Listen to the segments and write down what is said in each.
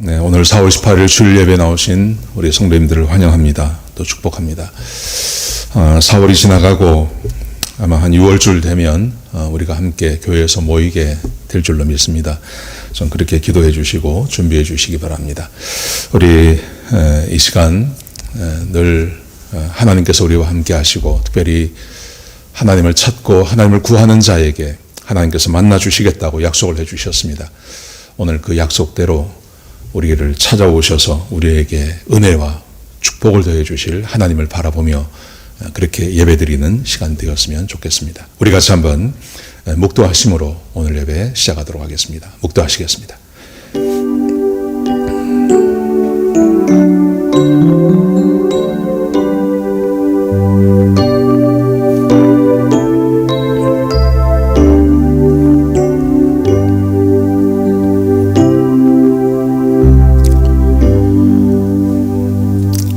네, 오늘 4월 18일 주일 예배 나오신 우리 성도님들을 환영합니다. 또 축복합니다. 4월이 지나가고 아마 한 6월쯤 되면 우리가 함께 교회에서 모이게 될 줄로 믿습니다. 좀 그렇게 기도해 주시고 준비해 주시기 바랍니다. 우리 이 시간 늘 하나님께서 우리와 함께 하시고 특별히 하나님을 찾고 하나님을 구하는 자에게 하나님께서 만나 주시겠다고 약속을 해 주셨습니다. 오늘 그 약속대로 우리를 찾아오셔서 우리에게 은혜와 축복을 더해 주실 하나님을 바라보며 그렇게 예배드리는 시간 되었으면 좋겠습니다. 우리 같이 한번 묵도하심으로 오늘 예배 시작하도록 하겠습니다. 묵도하시겠습니다.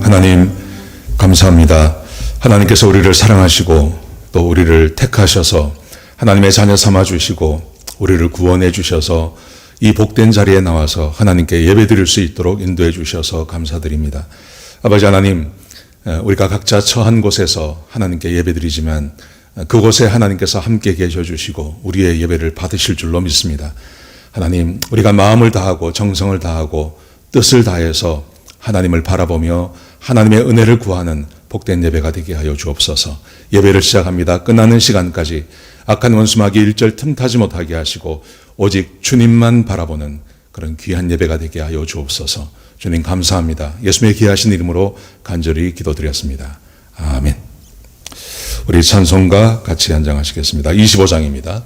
하나님 감사합니다. 하나님께서 우리를 사랑하시고 또 우리를 택하셔서 하나님의 자녀 삼아주시고 우리를 구원해 주셔서 이 복된 자리에 나와서 하나님께 예배드릴 수 있도록 인도해 주셔서 감사드립니다. 아버지 하나님, 우리가 각자 처한 곳에서 하나님께 예배드리지만 그곳에 하나님께서 함께 계셔 주시고 우리의 예배를 받으실 줄로 믿습니다. 하나님, 우리가 마음을 다하고 정성을 다하고 뜻을 다해서 하나님을 바라보며 하나님의 은혜를 구하는 복된 예배가 되게 하여 주옵소서. 예배를 시작합니다. 끝나는 시간까지 악한 원수마귀 일절 틈타지 못하게 하시고 오직 주님만 바라보는 그런 귀한 예배가 되게 하여 주옵소서. 주님 감사합니다. 예수님의 귀하신 이름으로 간절히 기도드렸습니다. 아멘. 우리 찬송가 같이 한장하시겠습니다. 25장입니다.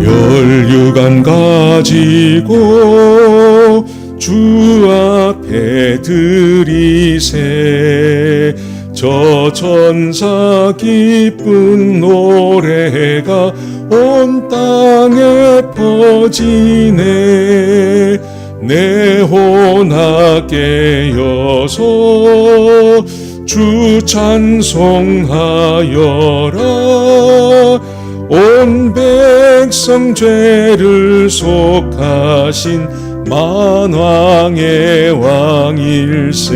멸류관 가지고 주 앞에 드리세 저 천사 기쁜 노래가 온 땅에 퍼지네 내 혼아 깨어서 주 찬송하여라 온 백성 죄를 속하신 만왕의 왕일세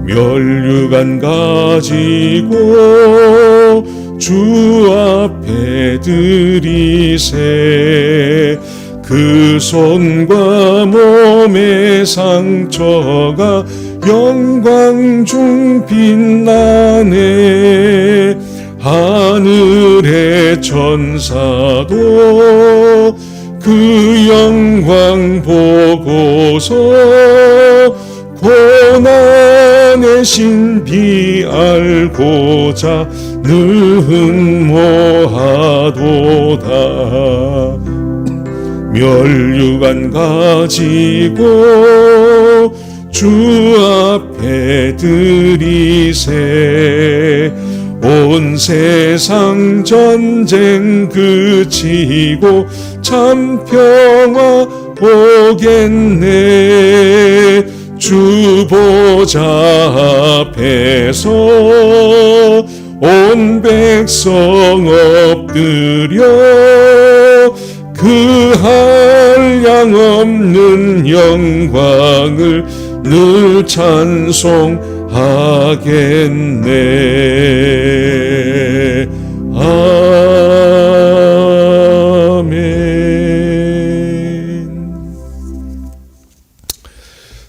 멸류관 가지고 주 앞에 드리세 그 손과 몸의 상처가 영광 중 빛나네 하늘의 천사도 그 영광 보고서 고난의 신비 알고자 늘 흠모하도다 멸류관 가지고 주 앞에 드리세 온 세상 전쟁 그치고 참 평화 오겠네 주 보좌 앞에서 온 백성 엎드려 그 한량없는 영광을 늘 찬송하겠네. 아멘.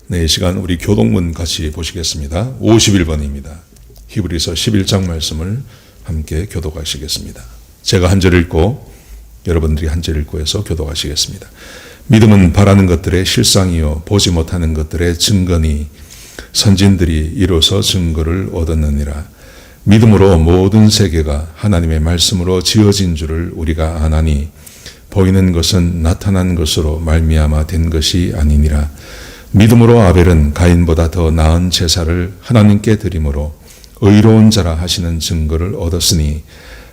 네, 이 시간 우리 교동문 같이 보시겠습니다. 51번입니다. 히브리서 11장 말씀을 함께 교독하시겠습니다. 제가 한 절 읽고 여러분들이 한 절 읽고 해서 교독하시겠습니다. 믿음은 바라는 것들의 실상이요 보지 못하는 것들의 증거니 선진들이 이로써 증거를 얻었느니라. 믿음으로 모든 세계가 하나님의 말씀으로 지어진 줄을 우리가 아나니 보이는 것은 나타난 것으로 말미암아 된 것이 아니니라. 믿음으로 아벨은 가인보다 더 나은 제사를 하나님께 드림으로 의로운 자라 하시는 증거를 얻었으니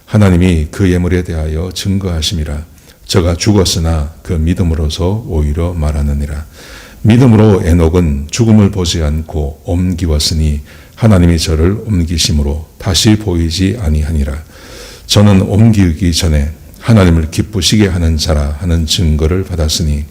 하나님이 그 예물에 대하여 증거하심이라. 저가 죽었으나 그 믿음으로서 오히려 말하느니라. 믿음으로 에녹은 죽음을 보지 않고 옮기웠으니 하나님이 저를 옮기심으로 다시 보이지 아니하니라. 저는 옮기기 전에 하나님을 기쁘시게 하는 자라 하는 증거를 받았으니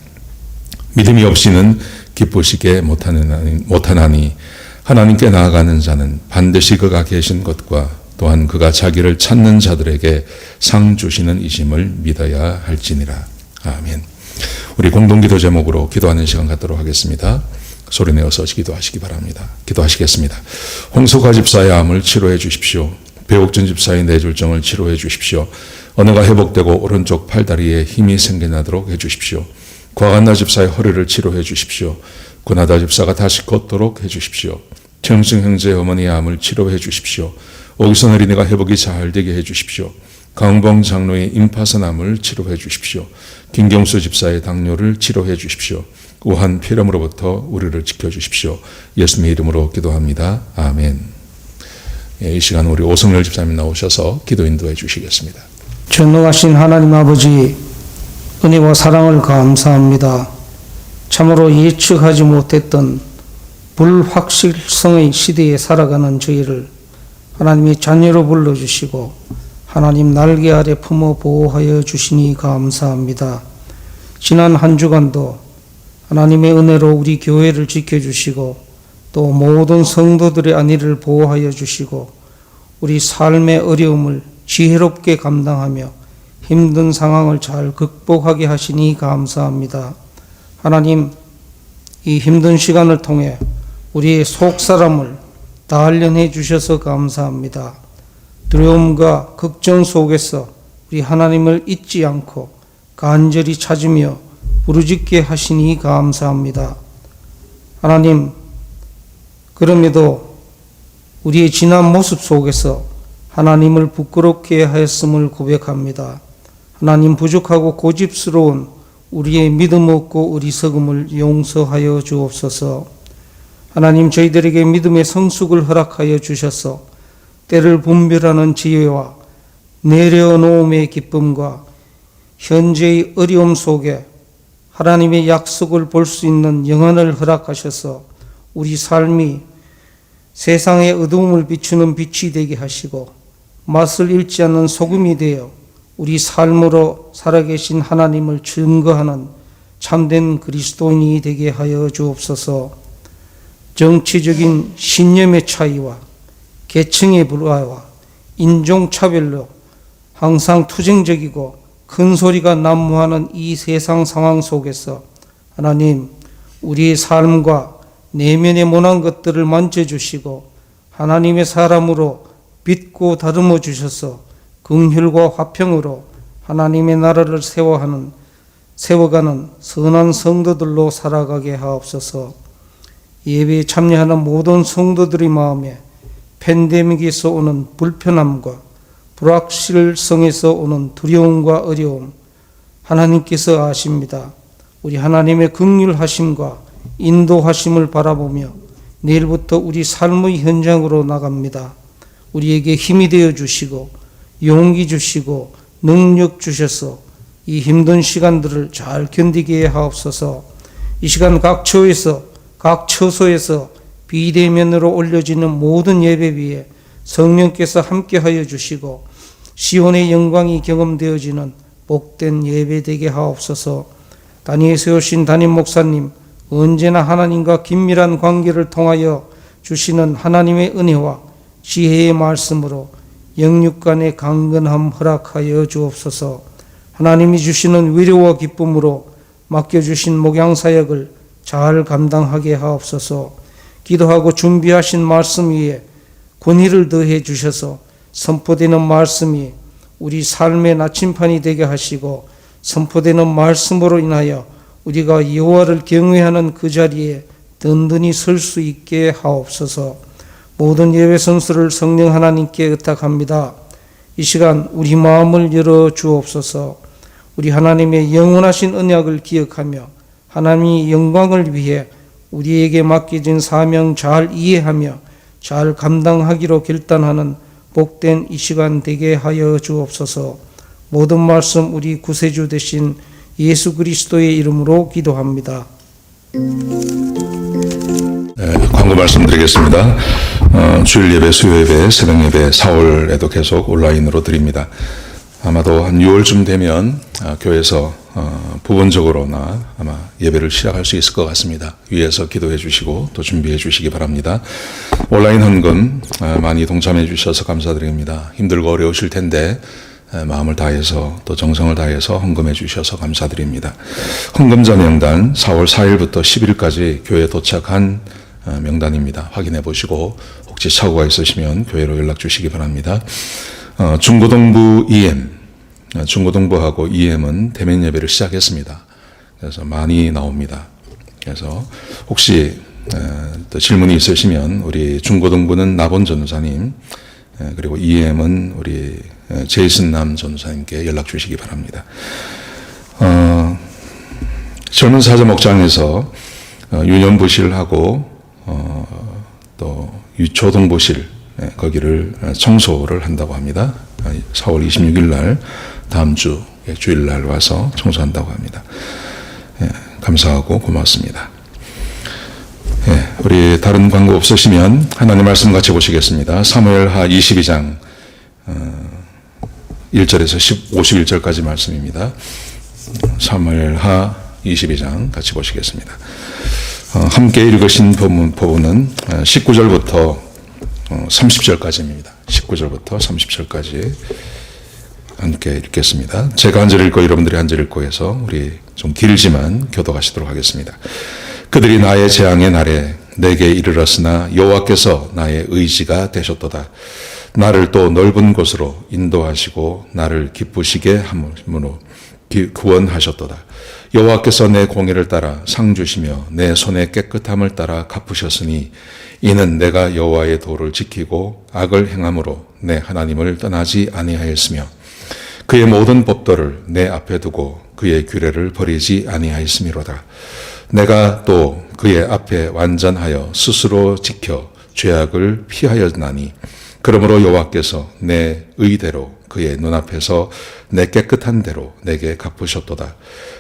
믿음이 없이는 기쁘시게 못하나니 하나님께 나아가는 자는 반드시 그가 계신 것과 또한 그가 자기를 찾는 자들에게 상 주시는 이심을 믿어야 할지니라. 아멘. 우리 공동기도 제목으로 기도하는 시간 갖도록 하겠습니다. 소리 내어서 기도하시기 바랍니다. 기도하시겠습니다. 홍석화 집사의 암을 치료해 주십시오. 배옥준 집사의 뇌졸중을 치료해 주십시오. 언어가 회복되고 오른쪽 팔다리에 힘이 생겨나도록 해 주십시오. 과간나 집사의 허리를 치료해 주십시오. 구나다 집사가 다시 걷도록 해 주십시오. 최영승 형제의 어머니의 암을 치료해 주십시오. 오기선 어린이가 회복이 잘 되게 해 주십시오. 강봉 장로의 임파선암을 치료해 주십시오. 김경수 집사의 당뇨를 치료해 주십시오. 우한 폐렴으로부터 우리를 지켜주십시오. 예수님의 이름으로 기도합니다. 아멘. 이 시간 우리 오성열 집사님 나오셔서 기도 인도해 주시겠습니다. 전능하신 하나님 아버지, 은혜와 사랑을 감사합니다. 참으로 예측하지 못했던 불확실성의 시대에 살아가는 저희를 하나님의 자녀로 불러주시고 하나님 날개 아래 품어 보호하여 주시니 감사합니다. 지난 한 주간도 하나님의 은혜로 우리 교회를 지켜주시고 또 모든 성도들의 안위를 보호하여 주시고 우리 삶의 어려움을 지혜롭게 감당하며 힘든 상황을 잘 극복하게 하시니 감사합니다. 하나님, 이 힘든 시간을 통해 우리의 속사람을 단련해 주셔서 감사합니다. 두려움과 걱정 속에서 우리 하나님을 잊지 않고 간절히 찾으며 부르짖게 하시니 감사합니다. 하나님, 그럼에도 우리의 지난 모습 속에서 하나님을 부끄럽게 하였음을 고백합니다. 하나님, 부족하고 고집스러운 우리의 믿음 없고 어리석음을 용서하여 주옵소서. 하나님, 저희들에게 믿음의 성숙을 허락하여 주셔서 때를 분별하는 지혜와 내려놓음의 기쁨과 현재의 어려움 속에 하나님의 약속을 볼 수 있는 영안을 허락하셔서 우리 삶이 세상의 어두움을 비추는 빛이 되게 하시고 맛을 잃지 않는 소금이 되어 우리 삶으로 살아계신 하나님을 증거하는 참된 그리스도인이 되게 하여 주옵소서. 정치적인 신념의 차이와 계층의 불화와 인종차별로 항상 투쟁적이고 큰 소리가 난무하는 이 세상 상황 속에서 하나님, 우리의 삶과 내면에 모난 것들을 만져주시고 하나님의 사람으로 믿고 다듬어 주셔서 긍휼과 화평으로 하나님의 나라를 세워가는 선한 성도들로 살아가게 하옵소서. 예배에 참여하는 모든 성도들의 마음에 팬데믹에서 오는 불편함과 불확실성에서 오는 두려움과 어려움 하나님께서 아십니다. 우리 하나님의 긍휼하심과 인도하심을 바라보며 내일부터 우리 삶의 현장으로 나갑니다. 우리에게 힘이 되어 주시고 용기 주시고 능력 주셔서 이 힘든 시간들을 잘 견디게 하옵소서. 이 시간 각 처소에서 비대면으로 올려지는 모든 예배 위에 성령께서 함께하여 주시고 시온의 영광이 경험되어지는 복된 예배 되게 하옵소서. 단위에 세우신 담임 목사님, 언제나 하나님과 긴밀한 관계를 통하여 주시는 하나님의 은혜와 지혜의 말씀으로 영육간의 강건함 허락하여 주옵소서. 하나님이 주시는 위로와 기쁨으로 맡겨주신 목양사역을 잘 감당하게 하옵소서. 기도하고 준비하신 말씀 위에 권위를 더해 주셔서 선포되는 말씀이 우리 삶의 나침판이 되게 하시고 선포되는 말씀으로 인하여 우리가 여호와를 경외하는 그 자리에 든든히 설 수 있게 하옵소서. 모든 예배 선수를 성령 하나님께 의탁합니다. 이 시간 우리 마음을 열어 주옵소서. 우리 하나님의 영원하신 언약을 기억하며 하나님의 영광을 위해 우리에게 맡겨진 사명 잘 이해하며 잘 감당하기로 결단하는 복된 이 시간 되게 하여 주옵소서. 모든 말씀 우리 구세주 되신 예수 그리스도의 이름으로 기도합니다. 광고 말씀드리겠습니다. 주일 예배, 수요 예배, 새벽 예배 4월에도 계속 온라인으로 드립니다. 아마도 한 6월쯤 되면 교회에서 부분적으로나 아마 예배를 시작할 수 있을 것 같습니다. 위에서 기도해 주시고 또 준비해 주시기 바랍니다. 온라인 헌금 많이 동참해 주셔서 감사드립니다. 힘들고 어려우실 텐데 마음을 다해서 또 정성을 다해서 헌금해 주셔서 감사드립니다. 헌금자 명단 4월 4일부터 10일까지 교회에 도착한 명단입니다. 확인해 보시고 혹시 착오가 있으시면 교회로 연락 주시기 바랍니다. 중고등부 EM, 중고등부하고 EM은 대면 예배를 시작했습니다. 그래서 많이 나옵니다. 그래서 혹시 또 질문이 있으시면 우리 중고등부는 나본 전도사님, 그리고 EM은 우리 제이슨남 전도사님께 연락 주시기 바랍니다. 젊은 사자 목장에서 유년부실하고 또 유초등부실 거기를 청소를 한다고 합니다. 4월 26일 날 다음 주 주일날 와서 청소한다고 합니다. 감사하고 고맙습니다. 우리 다른 광고 없으시면 하나님 말씀 같이 보시겠습니다. 사무엘하 22장 1절에서 51절까지 말씀입니다. 사무엘하 22장 같이 보시겠습니다. 함께 읽으신 부분은 19절부터 30절까지입니다. 19절부터 30절까지 함께 읽겠습니다. 제가 한 절 읽고 여러분들이 한 절 읽고 해서 우리 좀 길지만 교도하시도록 하겠습니다. 그들이 나의 재앙의 날에 내게 이르렀으나 여호와께서 나의 의지가 되셨도다. 나를 또 넓은 곳으로 인도하시고 나를 기쁘시게 함으로 구원하셨도다. 여호와께서 내 공의를 따라 상 주시며 내 손의 깨끗함을 따라 갚으셨으니 이는 내가 여호와의 도를 지키고 악을 행함으로 내 하나님을 떠나지 아니하였으며 그의 모든 법도를 내 앞에 두고 그의 규례를 버리지 아니하였음이로다. 내가 또 그의 앞에 완전하여 스스로 지켜 죄악을 피하였나니 그러므로 여호와께서 내 의대로 그의 눈앞에서 내 깨끗한 대로 내게 갚으셨도다.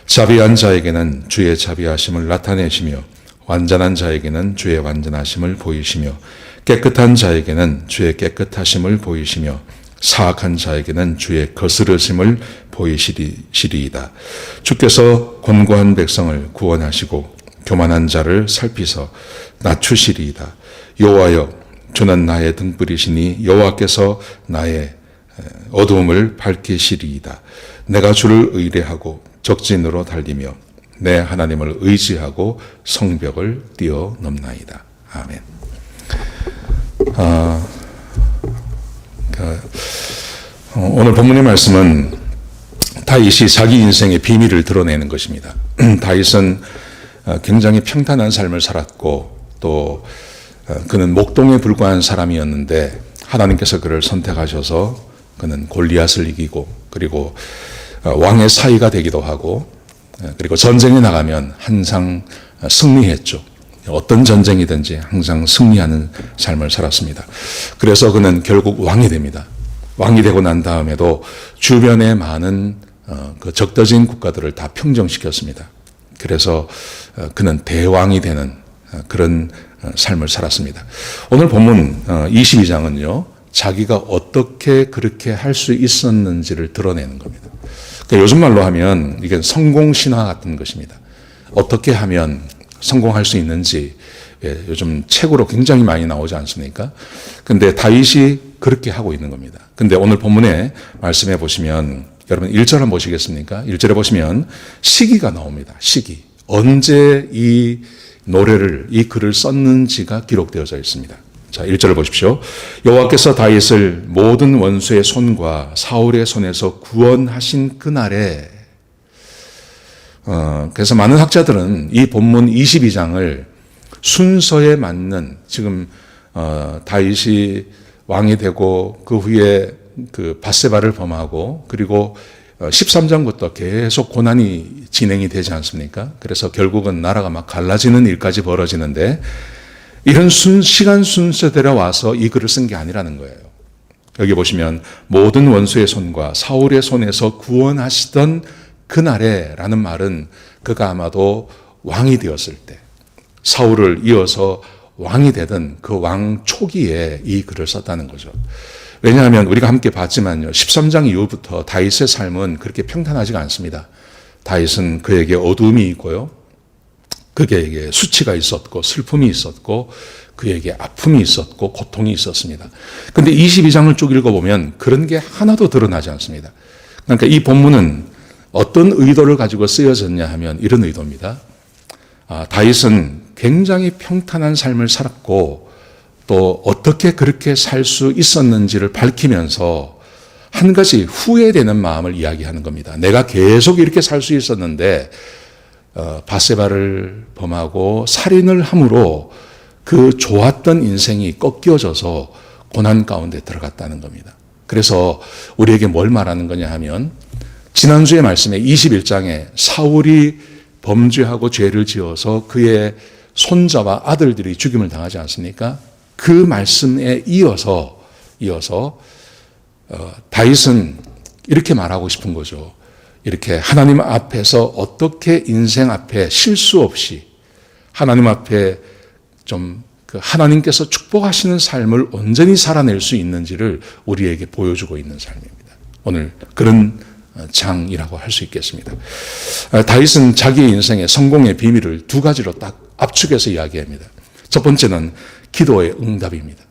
자비한 자에게는 주의 자비하심을 나타내시며 완전한 자에게는 주의 완전하심을 보이시며 깨끗한 자에게는 주의 깨끗하심을 보이시며 사악한 자에게는 주의 거스르심을 보이시리이다. 주께서 권고한 백성을 구원하시고 교만한 자를 살피서 낮추시리이다. 여호와여, 주는 나의 등불이시니 여호와께서 나의 어두움을 밝히시리이다. 내가 주를 의뢰하고 적진으로 달리며 내 하나님을 의지하고 성벽을 뛰어넘나이다. 아멘. 오늘 본문의 말씀은 다윗이 자기 인생의 비밀을 드러내는 것입니다. 다윗은 굉장히 평탄한 삶을 살았고 또 그는 목동에 불과한 사람이었는데 하나님께서 그를 선택하셔서 그는 골리앗을 이기고 그리고 왕의 사위가 되기도 하고 그리고 전쟁에 나가면 항상 승리했죠. 어떤 전쟁이든지 항상 승리하는 삶을 살았습니다. 그래서 그는 결국 왕이 됩니다. 왕이 되고 난 다음에도 주변의 많은 그 적대적인 국가들을 다 평정시켰습니다. 그래서 그는 대왕이 되는 그런 삶을 살았습니다. 오늘 본문 22장은요. 자기가 어떻게 그렇게 할 수 있었는지를 드러내는 겁니다. 그러니까 요즘 말로 하면 이게 성공신화 같은 것입니다. 어떻게 하면 성공할 수 있는지 요즘 책으로 굉장히 많이 나오지 않습니까? 근데 다윗이 그렇게 하고 있는 겁니다. 근데 오늘 본문에 말씀해 보시면 여러분 1절 한번 보시겠습니까? 1절에 보시면 시기가 나옵니다. 시기. 언제 이 노래를, 이 글을 썼는지가 기록되어져 있습니다. 자, 1절을 보십시오. 여호와께서 다윗을 모든 원수의 손과 사울의 손에서 구원하신 그날에 그래서 많은 학자들은 이 본문 22장을 순서에 맞는 지금 다윗이 왕이 되고 그 후에 그 밧세바를 범하고 그리고 13장부터 계속 고난이 진행이 되지 않습니까? 그래서 결국은 나라가 막 갈라지는 일까지 벌어지는데 이런 시간 순서대로 와서 이 글을 쓴 게 아니라는 거예요. 여기 보시면 모든 원수의 손과 사울의 손에서 구원하시던 그날에 라는 말은 그가 아마도 왕이 되었을 때 사울을 이어서 왕이 되던 그 왕 초기에 이 글을 썼다는 거죠. 왜냐하면 우리가 함께 봤지만요. 13장 이후부터 다윗의 삶은 그렇게 평탄하지가 않습니다. 다윗은 그에게 어두움이 있고요. 그에게 수치가 있었고 슬픔이 있었고 그에게 아픔이 있었고 고통이 있었습니다. 그런데 22장을 쭉 읽어보면 그런 게 하나도 드러나지 않습니다. 그러니까 이 본문은 어떤 의도를 가지고 쓰여졌냐 하면 이런 의도입니다. 다윗은 굉장히 평탄한 삶을 살았고 또 어떻게 그렇게 살 수 있었는지를 밝히면서 한 가지 후회되는 마음을 이야기하는 겁니다. 내가 계속 이렇게 살 수 있었는데 바세바를 범하고 살인을 함으로 그 좋았던 인생이 꺾여져서 고난 가운데 들어갔다는 겁니다. 그래서 우리에게 뭘 말하는 거냐 하면 지난주의 말씀에 21장에 사울이 범죄하고 죄를 지어서 그의 손자와 아들들이 죽임을 당하지 않습니까? 그 말씀에 이어서 다윗은 이렇게 말하고 싶은 거죠. 이렇게 하나님 앞에서 어떻게 인생 앞에 실수 없이 하나님 앞에 좀 하나님께서 축복하시는 삶을 온전히 살아낼 수 있는지를 우리에게 보여주고 있는 삶입니다. 오늘 그런 장이라고 할 수 있겠습니다. 다윗은 자기의 인생의 성공의 비밀을 두 가지로 딱 압축해서 이야기합니다. 첫 번째는 기도의 응답입니다.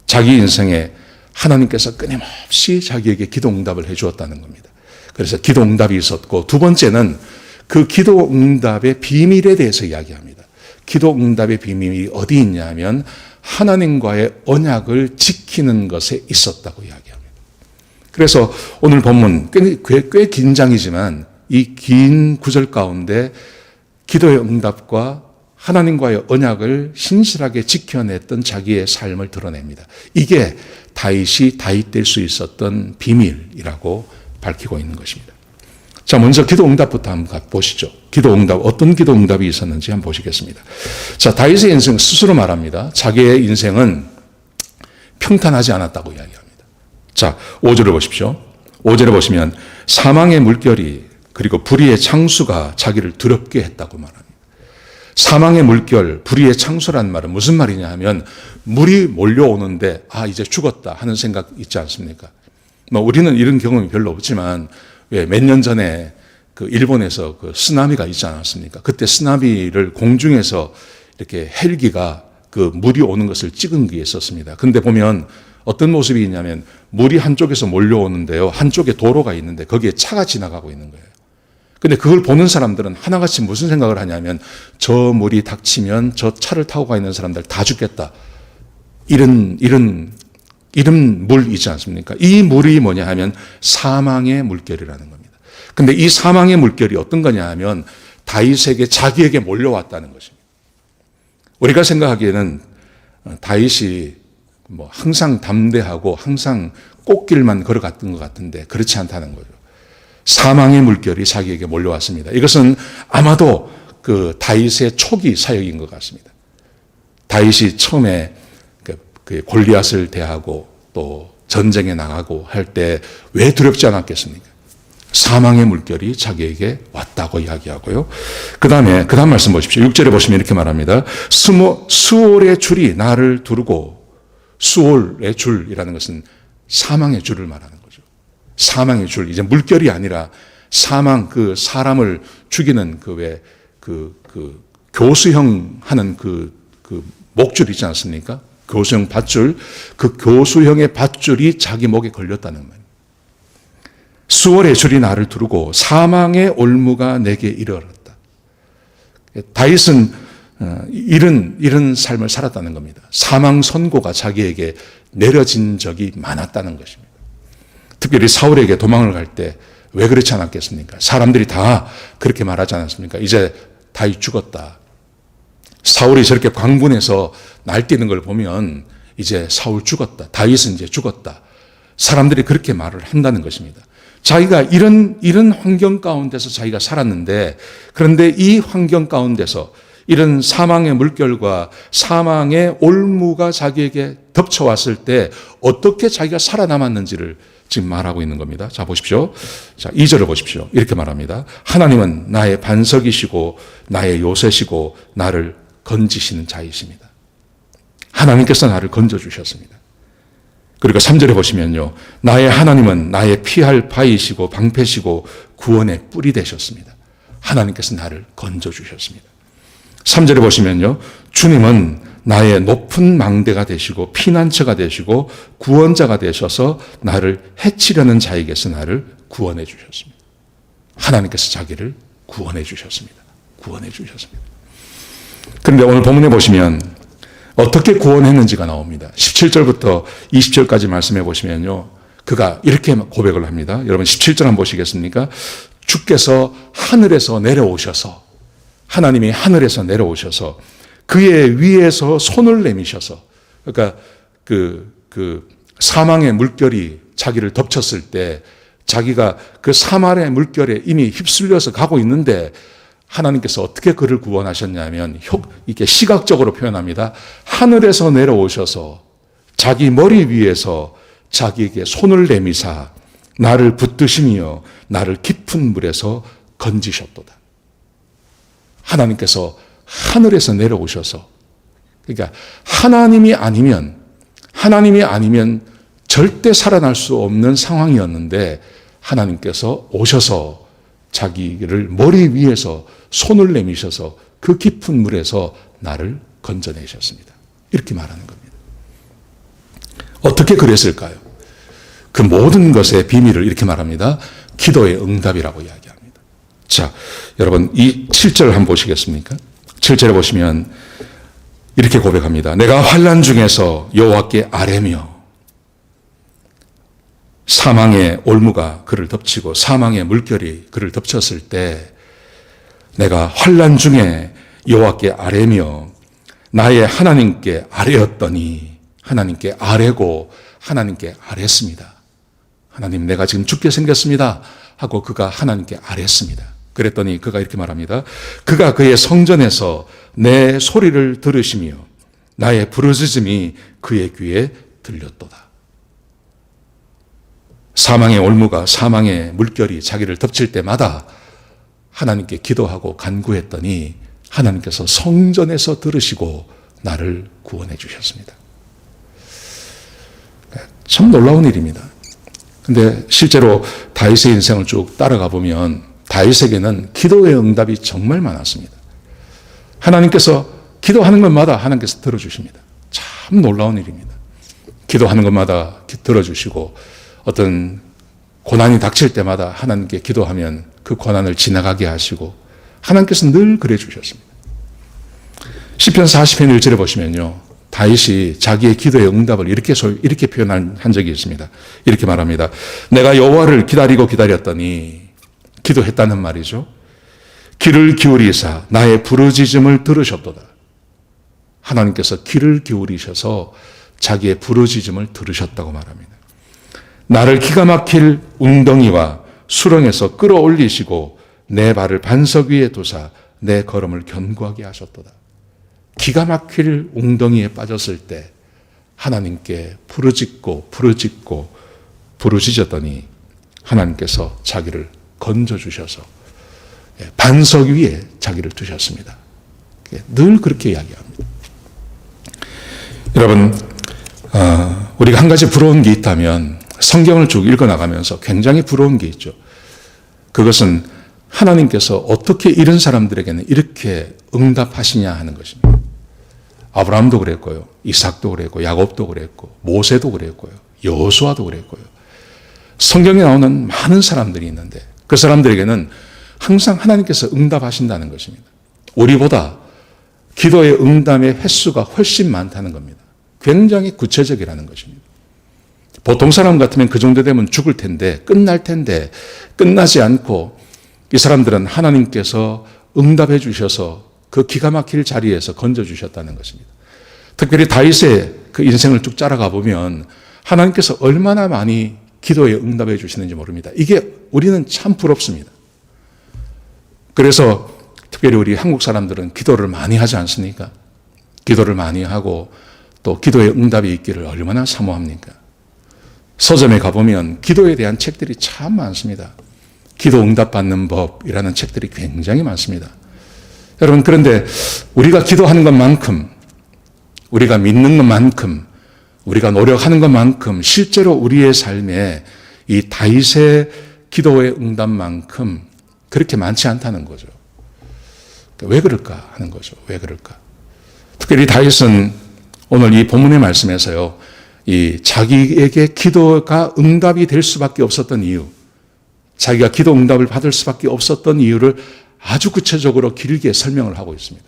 자기 인생에 하나님께서 끊임없이 자기에게 기도 응답을 해 주었다는 겁니다. 그래서 기도 응답이 있었고 두 번째는 그 기도 응답의 비밀에 대해서 이야기합니다. 기도 응답의 비밀이 어디 있냐 하면 하나님과의 언약을 지키는 것에 있었다고 이야기합니다. 그래서 오늘 본문 꽤 긴 장이지만 이 긴 구절 가운데 기도의 응답과 하나님과의 언약을 신실하게 지켜냈던 자기의 삶을 드러냅니다. 이게 다윗이 다윗 될 수 있었던 비밀이라고 밝히고 있는 것입니다. 자, 먼저 기도 응답부터 한번 보시죠. 기도 응답, 어떤 기도 응답이 있었는지 한번 보시겠습니다. 자, 다윗의 인생 스스로 말합니다. 자기의 인생은 평탄하지 않았다고 이야기합니다. 자, 5절을 보십시오. 5절에 보시면 사망의 물결이 그리고 불의의 창수가 자기를 두렵게 했다고 말합니다. 사망의 물결, 불의의 창수란 말은 무슨 말이냐 하면 물이 몰려오는데 이제 죽었다 하는 생각 있지 않습니까? 우리는 이런 경험이 별로 없지만 왜 몇 년 전에 그 일본에서 그 쓰나미가 있지 않았습니까? 그때 쓰나미를 공중에서 이렇게 헬기가 그 물이 오는 것을 찍은 게 있었습니다. 근데 보면 어떤 모습이 있냐면 물이 한쪽에서 몰려오는데요. 한쪽에 도로가 있는데 거기에 차가 지나가고 있는 거예요. 근데 그걸 보는 사람들은 하나같이 무슨 생각을 하냐면 저 물이 닥치면 저 차를 타고 가 있는 사람들 다 죽겠다. 이런 물 있지 않습니까? 이 물이 뭐냐 하면 사망의 물결이라는 겁니다. 근데 이 사망의 물결이 어떤 거냐 하면 다윗에게 자기에게 몰려왔다는 것입니다. 우리가 생각하기에는 다윗이 항상 담대하고 항상 꽃길만 걸어갔던 것 같은데 그렇지 않다는 거죠. 사망의 물결이 자기에게 몰려왔습니다. 이것은 아마도 그 다윗의 초기 사역인 것 같습니다. 다윗이 처음에 그 골리앗을 대하고 또 전쟁에 나가고 할 때 왜 두렵지 않았겠습니까? 사망의 물결이 자기에게 왔다고 이야기하고요. 그 다음 말씀 보십시오. 6절에 보시면 이렇게 말합니다. 수월의 줄이 나를 두르고, 수월의 줄이라는 것은 사망의 줄을 말하는 거죠. 사망의 줄, 이제 물결이 아니라 사망, 그 사람을 죽이는 교수형 하는 그 목줄 있지 않습니까? 교수형 밧줄, 그 교수형의 밧줄이 자기 목에 걸렸다는 말입니다. 수월의 줄이 나를 두르고 사망의 올무가 내게 이르렀다. 다윗은 이런 삶을 살았다는 겁니다. 사망 선고가 자기에게 내려진 적이 많았다는 것입니다. 특별히 사울에게 도망을 갈 때 왜 그렇지 않았겠습니까? 사람들이 다 그렇게 말하지 않았습니까? 이제 다윗 죽었다. 사울이 저렇게 광분해서 날뛰는 걸 보면 이제 사울 죽었다. 다윗은 이제 죽었다. 사람들이 그렇게 말을 한다는 것입니다. 자기가 이런 환경 가운데서 자기가 살았는데, 그런데 이 환경 가운데서 이런 사망의 물결과 사망의 올무가 자기에게 덮쳐왔을 때 어떻게 자기가 살아남았는지를 지금 말하고 있는 겁니다. 자, 보십시오. 자, 2절을 보십시오. 이렇게 말합니다. 하나님은 나의 반석이시고 나의 요새시고 나를 건지시는 자이십니다. 하나님께서 나를 건져주셨습니다. 그리고 3절에 보시면요. 나의 하나님은 나의 피할 바위시고 방패시고 구원의 뿔이 되셨습니다. 하나님께서 나를 건져주셨습니다. 3절에 보시면요. 주님은 나의 높은 망대가 되시고 피난처가 되시고 구원자가 되셔서 나를 해치려는 자에게서 나를 구원해 주셨습니다. 하나님께서 자기를 구원해 주셨습니다. 구원해 주셨습니다. 그런데 오늘 본문에 보시면 어떻게 구원했는지가 나옵니다. 17절부터 20절까지 말씀해 보시면요. 그가 이렇게 고백을 합니다. 여러분 17절 한번 보시겠습니까? 주께서 하늘에서 내려오셔서 하나님이 하늘에서 내려오셔서 그의 위에서 손을 내미셔서 그러니까 그 사망의 물결이 자기를 덮쳤을 때 자기가 그 사망의 물결에 이미 휩쓸려서 가고 있는데 하나님께서 어떻게 그를 구원하셨냐면 이렇게 시각적으로 표현합니다. 하늘에서 내려오셔서 자기 머리 위에서 자기에게 손을 내미사 나를 붙드시며 나를 깊은 물에서 건지셨도다. 하나님께서 하늘에서 내려오셔서 그러니까 하나님이 아니면 절대 살아날 수 없는 상황이었는데 하나님께서 오셔서 자기를 머리 위에서 손을 내미셔서 그 깊은 물에서 나를 건져내셨습니다. 이렇게 말하는 겁니다. 어떻게 그랬을까요? 그 모든 것의 비밀을 이렇게 말합니다. 기도의 응답이라고 이야기합니다. 자, 여러분 이 7절 한번 보시겠습니까? 7절에 보시면 이렇게 고백합니다. 내가 환난 중에서 여호와께 아뢰며 사망의 올무가 그를 덮치고 사망의 물결이 그를 덮쳤을 때 내가 환난 중에 여호와께 아뢰며 나의 하나님께 아뢰었더니 하나님께 아뢰고 하나님께 아뢰습니다. 하나님 내가 지금 죽게 생겼습니다 하고 그가 하나님께 아뢰습니다. 그랬더니 그가 이렇게 말합니다. 그가 그의 성전에서 내 소리를 들으시며 나의 부르짖음이 그의 귀에 들렸도다. 사망의 올무가 사망의 물결이 자기를 덮칠 때마다 하나님께 기도하고 간구했더니 하나님께서 성전에서 들으시고 나를 구원해 주셨습니다. 참 놀라운 일입니다. 근데 실제로 다윗의 인생을 쭉 따라가 보면 다윗에게는 기도의 응답이 정말 많았습니다. 하나님께서 기도하는 것마다 하나님께서 들어주십니다. 참 놀라운 일입니다. 기도하는 것마다 들어주시고 어떤 고난이 닥칠 때마다 하나님께 기도하면 그 고난을 지나가게 하시고 하나님께서 늘 그래 주셨습니다. 시편 40편 1절에 보시면요. 다윗이 자기의 기도의 응답을 이렇게 표현한 적이 있습니다. 이렇게 말합니다. 내가 여호와를 기다리고 기다렸더니 기도했다는 말이죠. 귀를 기울이사 나의 부르짖음을 들으셨도다. 하나님께서 귀를 기울이셔서 자기의 부르짖음을 들으셨다고 말합니다. 나를 기가 막힐 웅덩이와 수렁에서 끌어올리시고 내 발을 반석 위에 두사 내 걸음을 견고하게 하셨도다. 기가 막힐 웅덩이에 빠졌을 때 하나님께 부르짖었더니 하나님께서 자기를 건져주셔서 반석 위에 자기를 두셨습니다. 늘 그렇게 이야기합니다. 여러분, 우리가 한 가지 부러운 게 있다면 성경을 쭉 읽어나가면서 굉장히 부러운 게 있죠. 그것은 하나님께서 어떻게 이런 사람들에게는 이렇게 응답하시냐 하는 것입니다. 아브라함도 그랬고요. 이삭도 그랬고 야곱도 그랬고 모세도 그랬고요. 여호수아도 그랬고요. 성경에 나오는 많은 사람들이 있는데 그 사람들에게는 항상 하나님께서 응답하신다는 것입니다. 우리보다 기도의 응답의 횟수가 훨씬 많다는 겁니다. 굉장히 구체적이라는 것입니다. 보통 사람 같으면 그 정도 되면 죽을 텐데 끝날 텐데 끝나지 않고 이 사람들은 하나님께서 응답해 주셔서 그 기가 막힐 자리에서 건져주셨다는 것입니다. 특별히 다윗의 그 인생을 쭉 따라가 보면 하나님께서 얼마나 많이 기도에 응답해 주시는지 모릅니다. 이게 우리는 참 부럽습니다. 그래서 특별히 우리 한국 사람들은 기도를 많이 하지 않습니까? 기도를 많이 하고 또 기도의 응답이 있기를 얼마나 사모합니까? 서점에 가보면 기도에 대한 책들이 참 많습니다. 기도 응답받는 법이라는 책들이 굉장히 많습니다. 여러분, 그런데 우리가 기도하는 것만큼 우리가 믿는 것만큼, 우리가 노력하는 것만큼 실제로 우리의 삶에 이 다윗의 기도의 응답만큼 그렇게 많지 않다는 거죠. 왜 그럴까 하는 거죠. 왜 그럴까? 특별히 다윗은 오늘 이 본문의 말씀에서요, 이 자기에게 기도가 응답이 될 수밖에 없었던 이유, 자기가 기도 응답을 받을 수밖에 없었던 이유를 아주 구체적으로 길게 설명을 하고 있습니다.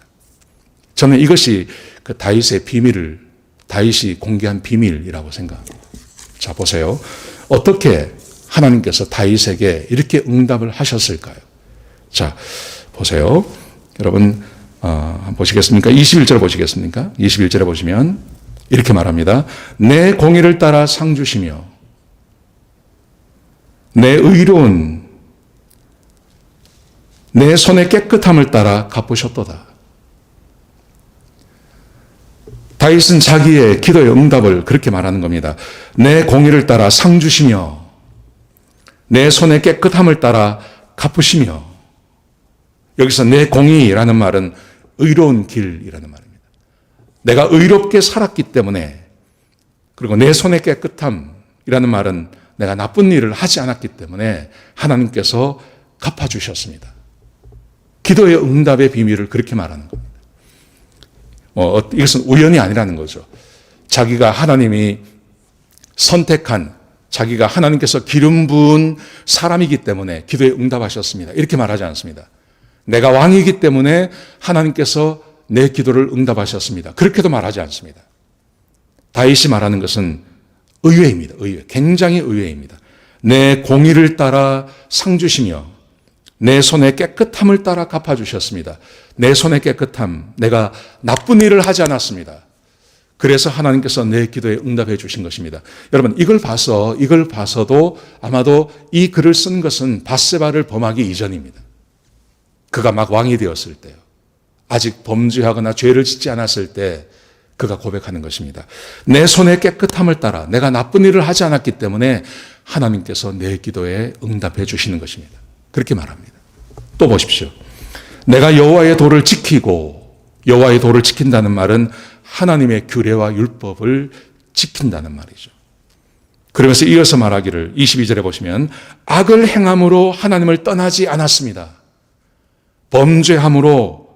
저는 이것이 그 다윗의 비밀을, 다윗이 공개한 비밀이라고 생각합니다. 자, 보세요. 어떻게 하나님께서 다윗에게 이렇게 응답을 하셨을까요? 자, 보세요. 여러분, 한번 보시겠습니까? 21절 보시겠습니까? 21절에 보시면 이렇게 말합니다. 내 공의를 따라 상 주시며 내 의로운 내 손의 깨끗함을 따라 갚으셨도다. 다윗은 자기의 기도의 응답을 그렇게 말하는 겁니다. 내 공의를 따라 상 주시며 내 손의 깨끗함을 따라 갚으시며, 여기서 내 공의라는 말은 의로운 길이라는 말입니다. 내가 의롭게 살았기 때문에, 그리고 내 손의 깨끗함이라는 말은 내가 나쁜 일을 하지 않았기 때문에 하나님께서 갚아주셨습니다. 기도의 응답의 비밀을 그렇게 말하는 겁니다. 이것은 우연이 아니라는 거죠. 자기가 하나님이 선택한, 자기가 하나님께서 기름 부은 사람이기 때문에 기도에 응답하셨습니다. 이렇게 말하지 않습니다. 내가 왕이기 때문에 하나님께서 내 기도를 응답하셨습니다. 그렇게도 말하지 않습니다. 다윗이 말하는 것은 의외입니다. 의외. 굉장히 의외입니다. 내 공의를 따라 상 주시며 내 손의 깨끗함을 따라 갚아주셨습니다. 내 손의 깨끗함, 내가 나쁜 일을 하지 않았습니다. 그래서 하나님께서 내 기도에 응답해 주신 것입니다. 여러분, 이걸 봐서도 아마도 이 글을 쓴 것은 밧세바를 범하기 이전입니다. 그가 막 왕이 되었을 때요. 아직 범죄하거나 죄를 짓지 않았을 때 그가 고백하는 것입니다. 내 손의 깨끗함을 따라 내가 나쁜 일을 하지 않았기 때문에 하나님께서 내 기도에 응답해 주시는 것입니다. 그렇게 말합니다. 또 보십시오. 내가 여호와의 도를 지키고, 여호와의 도를 지킨다는 말은 하나님의 규례와 율법을 지킨다는 말이죠. 그러면서 이어서 말하기를 22절에 보시면 악을 행함으로 하나님을 떠나지 않았습니다. 범죄함으로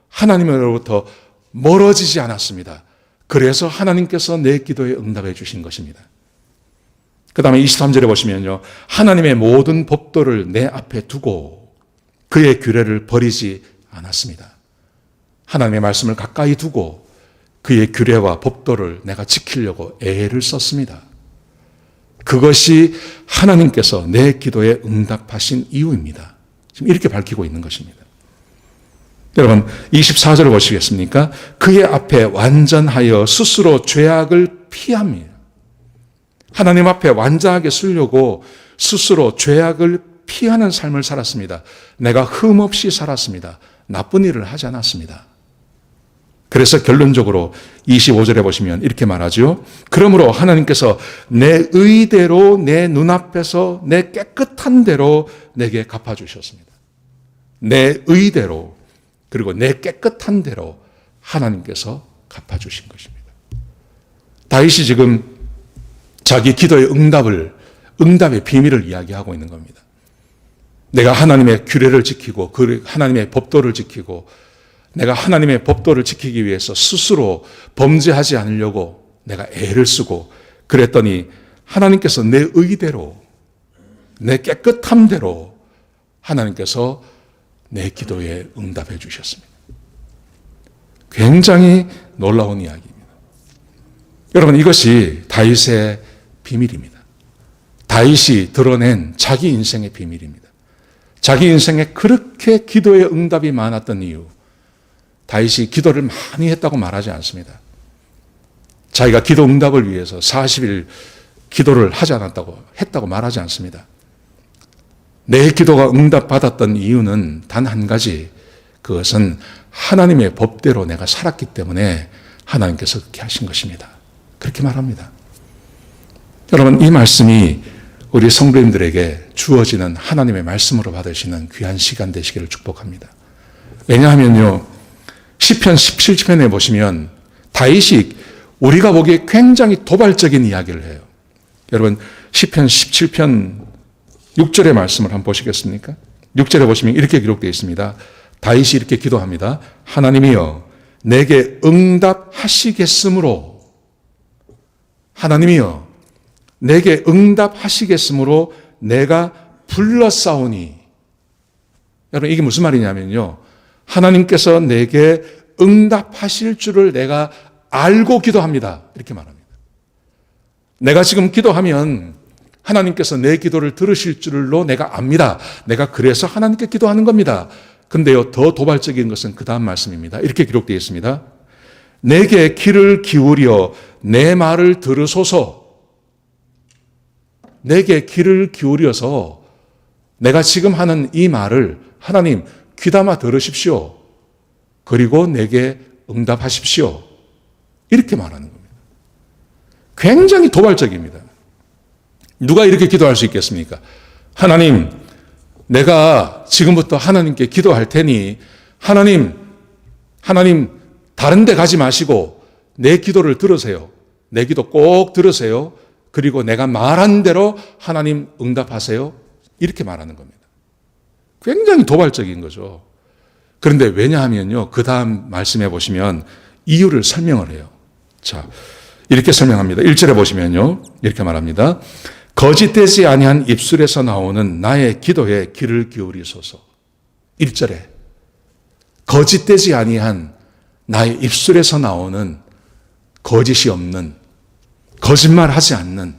하나님으로부터 멀어지지 않았습니다. 그래서 하나님께서 내 기도에 응답해 주신 것입니다. 그 다음에 23절에 보시면요, 하나님의 모든 법도를 내 앞에 두고 그의 규례를 버리지 않았습니다. 하나님의 말씀을 가까이 두고 그의 규례와 법도를 내가 지키려고 애를 썼습니다. 그것이 하나님께서 내 기도에 응답하신 이유입니다. 지금 이렇게 밝히고 있는 것입니다. 여러분, 24절을 보시겠습니까? 그의 앞에 완전하여 스스로 죄악을 피합니다. 하나님 앞에 완전하게 쓰려고 스스로 죄악을 피하는 삶을 살았습니다. 내가 흠없이 살았습니다. 나쁜 일을 하지 않았습니다. 그래서 결론적으로 25절에 보시면 이렇게 말하죠. 그러므로 하나님께서 내 의대로 내 눈앞에서 내 깨끗한 대로 내게 갚아주셨습니다. 내 의대로, 그리고 내 깨끗한 대로 하나님께서 갚아주신 것입니다. 다윗이 지금 자기 기도의 응답의 비밀을 이야기하고 있는 겁니다. 내가 하나님의 규례를 지키고 하나님의 법도를 지키고 내가 하나님의 법도를 지키기 위해서 스스로 범죄하지 않으려고 내가 애를 쓰고 그랬더니 하나님께서 내 의대로, 내 깨끗함대로 하나님께서 내 기도에 응답해 주셨습니다. 굉장히 놀라운 이야기입니다. 여러분, 이것이 다윗의 비밀입니다. 다윗이 드러낸 자기 인생의 비밀입니다. 자기 인생에 그렇게 기도의 응답이 많았던 이유, 다윗이 기도를 많이 했다고 말하지 않습니다. 자기가 기도 응답을 위해서 40일 기도를 하지 않았다고 했다고 말하지 않습니다. 내 기도가 응답받았던 이유는 단 한 가지, 그것은 하나님의 법대로 내가 살았기 때문에 하나님께서 그렇게 하신 것입니다. 그렇게 말합니다. 여러분, 이 말씀이 우리 성도님들에게 주어지는 하나님의 말씀으로 받으시는 귀한 시간 되시기를 축복합니다. 왜냐하면요, 시편 17편에 보시면 다윗이 우리가 보기에 굉장히 도발적인 이야기를 해요. 여러분 시편 17편 6절의 말씀을 한번 보시겠습니까? 6절에 보시면 이렇게 기록되어 있습니다. 다윗이 이렇게 기도합니다. 하나님이여 내게 응답하시겠으므로, 하나님이여 내게 응답하시겠으므로 내가 불렀사오니. 여러분 이게 무슨 말이냐면요, 하나님께서 내게 응답하실 줄을 내가 알고 기도합니다, 이렇게 말합니다. 내가 지금 기도하면 하나님께서 내 기도를 들으실 줄로 내가 압니다. 내가 그래서 하나님께 기도하는 겁니다. 근데요, 더 도발적인 것은 그 다음 말씀입니다. 이렇게 기록되어 있습니다. 내게 귀를 기울여 내 말을 들으소서. 내게 귀를 기울여서 내가 지금 하는 이 말을 하나님 귀담아 들으십시오. 그리고 내게 응답하십시오. 이렇게 말하는 겁니다. 굉장히 도발적입니다. 누가 이렇게 기도할 수 있겠습니까? 하나님, 내가 지금부터 하나님께 기도할 테니 하나님 다른 데 가지 마시고 내 기도를 들으세요. 내 기도 꼭 들으세요. 그리고 내가 말한 대로 하나님 응답하세요. 이렇게 말하는 겁니다. 굉장히 도발적인 거죠. 그런데 왜냐하면요, 그 다음 말씀해 보시면 이유를 설명을 해요. 자, 이렇게 설명합니다. 1절에 보시면요, 이렇게 말합니다. 거짓되지 아니한 입술에서 나오는 나의 기도에 귀를 기울이소서. 1절에 거짓되지 아니한 나의 입술에서 나오는 거짓이 없는, 거짓말하지 않는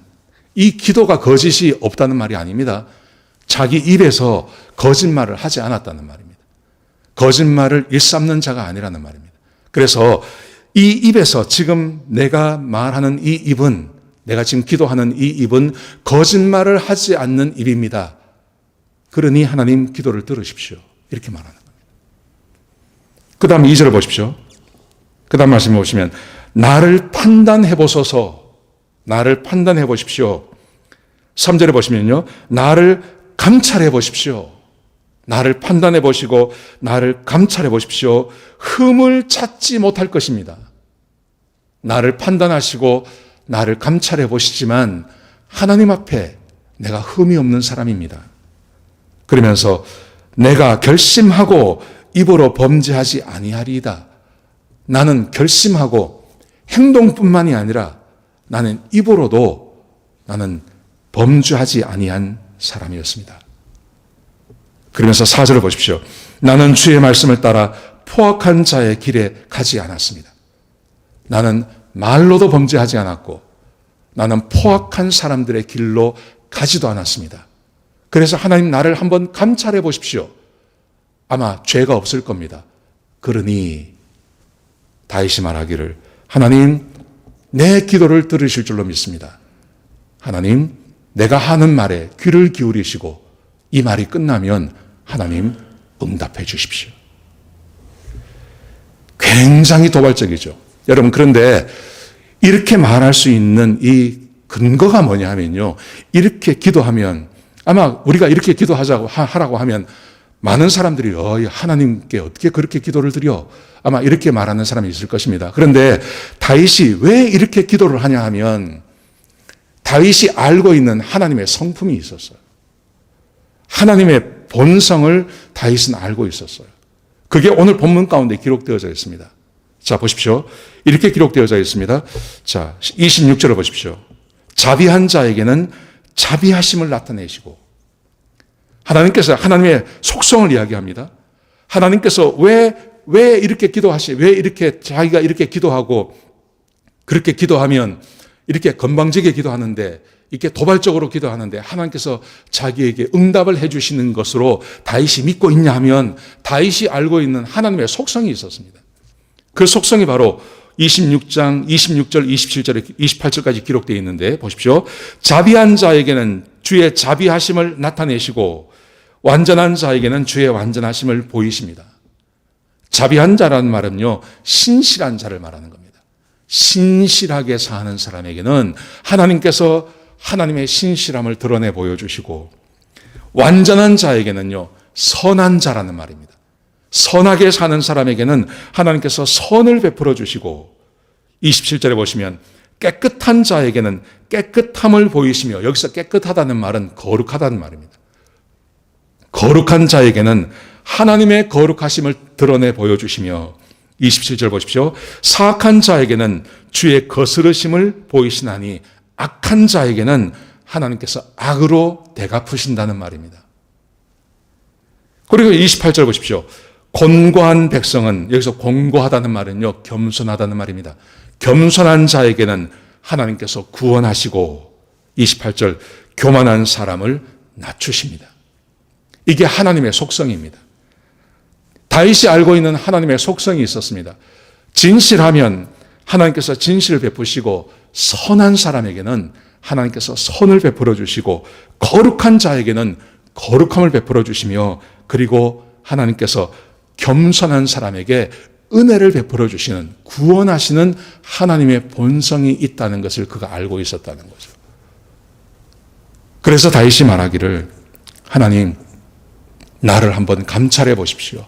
이 기도가 거짓이 없다는 말이 아닙니다. 자기 입에서 거짓말을 하지 않았다는 말입니다. 거짓말을 일삼는 자가 아니라는 말입니다. 그래서 이 입에서 지금 내가 말하는 이 입은, 내가 지금 기도하는 이 입은 거짓말을 하지 않는 입입니다. 그러니 하나님 기도를 들으십시오. 이렇게 말하는 겁니다. 그 다음 2절을 보십시오. 그 다음 말씀을 보시면 나를 판단해 보소서. 나를 판단해 보십시오. 3절에 보시면요, 나를 감찰해 보십시오. 나를 판단해 보시고 나를 감찰해 보십시오. 흠을 찾지 못할 것입니다. 나를 판단하시고 나를 감찰해 보시지만 하나님 앞에 내가 흠이 없는 사람입니다. 그러면서 내가 결심하고 입으로 범죄하지 아니하리이다. 나는 결심하고 행동뿐만이 아니라 나는 입으로도 나는 범죄하지 아니한 사람이었습니다. 그러면서 4절을 보십시오. 나는 주의 말씀을 따라 포악한 자의 길에 가지 않았습니다. 나는 말로도 범죄하지 않았고 나는 포악한 사람들의 길로 가지도 않았습니다. 그래서 하나님 나를 한번 감찰해 보십시오. 아마 죄가 없을 겁니다. 그러니 다윗이 말하기를 하나님 내 기도를 들으실 줄로 믿습니다. 하나님 내가 하는 말에 귀를 기울이시고 이 말이 끝나면 하나님 응답해 주십시오. 굉장히 도발적이죠. 여러분 그런데 이렇게 말할 수 있는 이 근거가 뭐냐 하면요, 이렇게 기도하면 아마 우리가 이렇게 하라고 하면 많은 사람들이 하나님께 어떻게 그렇게 기도를 드려? 아마 이렇게 말하는 사람이 있을 것입니다. 그런데 다윗이 왜 이렇게 기도를 하냐 하면 다윗이 알고 있는 하나님의 성품이 있었어요. 하나님의 본성을 다윗은 알고 있었어요. 그게 오늘 본문 가운데 기록되어져 있습니다. 자, 보십시오. 이렇게 기록되어져 있습니다. 자, 26절을 보십시오. 자비한 자에게는 자비하심을 나타내시고, 하나님께서 하나님의 속성을 이야기합니다. 하나님께서 왜 이렇게 왜 이렇게 자기가 이렇게 기도하고 그렇게 기도하면 이렇게 건방지게 기도하는데, 이렇게 도발적으로 기도하는데 하나님께서 자기에게 응답을 해주시는 것으로 다윗이 믿고 있냐 하면 다윗이 알고 있는 하나님의 속성이 있었습니다. 그 속성이 바로 26장 26절 27절 28절까지 기록되어 있는데 보십시오. 자비한 자에게는 주의 자비하심을 나타내시고 완전한 자에게는 주의 완전하심을 보이십니다. 자비한 자라는 말은요, 신실한 자를 말하는 겁니다. 신실하게 사는 사람에게는 하나님께서 하나님의 신실함을 드러내 보여주시고, 완전한 자에게는요, 선한 자라는 말입니다. 선하게 사는 사람에게는 하나님께서 선을 베풀어 주시고, 27절에 보시면 깨끗한 자에게는 깨끗함을 보이시며, 여기서 깨끗하다는 말은 거룩하다는 말입니다. 거룩한 자에게는 하나님의 거룩하심을 드러내 보여주시며, 27절 보십시오. 사악한 자에게는 주의 거스르심을 보이시나니 악한 자에게는 하나님께서 악으로 대갚으신다는 말입니다. 그리고 28절 보십시오. 곤고한 백성은, 여기서 곤고하다는 말은요, 겸손하다는 말입니다. 겸손한 자에게는 하나님께서 구원하시고, 28절, 교만한 사람을 낮추십니다. 이게 하나님의 속성입니다. 다윗이 알고 있는 하나님의 속성이 있었습니다. 진실하면 하나님께서 진실을 베푸시고, 선한 사람에게는 하나님께서 선을 베풀어 주시고, 거룩한 자에게는 거룩함을 베풀어 주시며, 그리고 하나님께서 겸손한 사람에게 은혜를 베풀어 주시는, 구원하시는 하나님의 본성이 있다는 것을 그가 알고 있었다는 거죠. 그래서 다윗이 말하기를, 하나님, 나를 한번 감찰해 보십시오.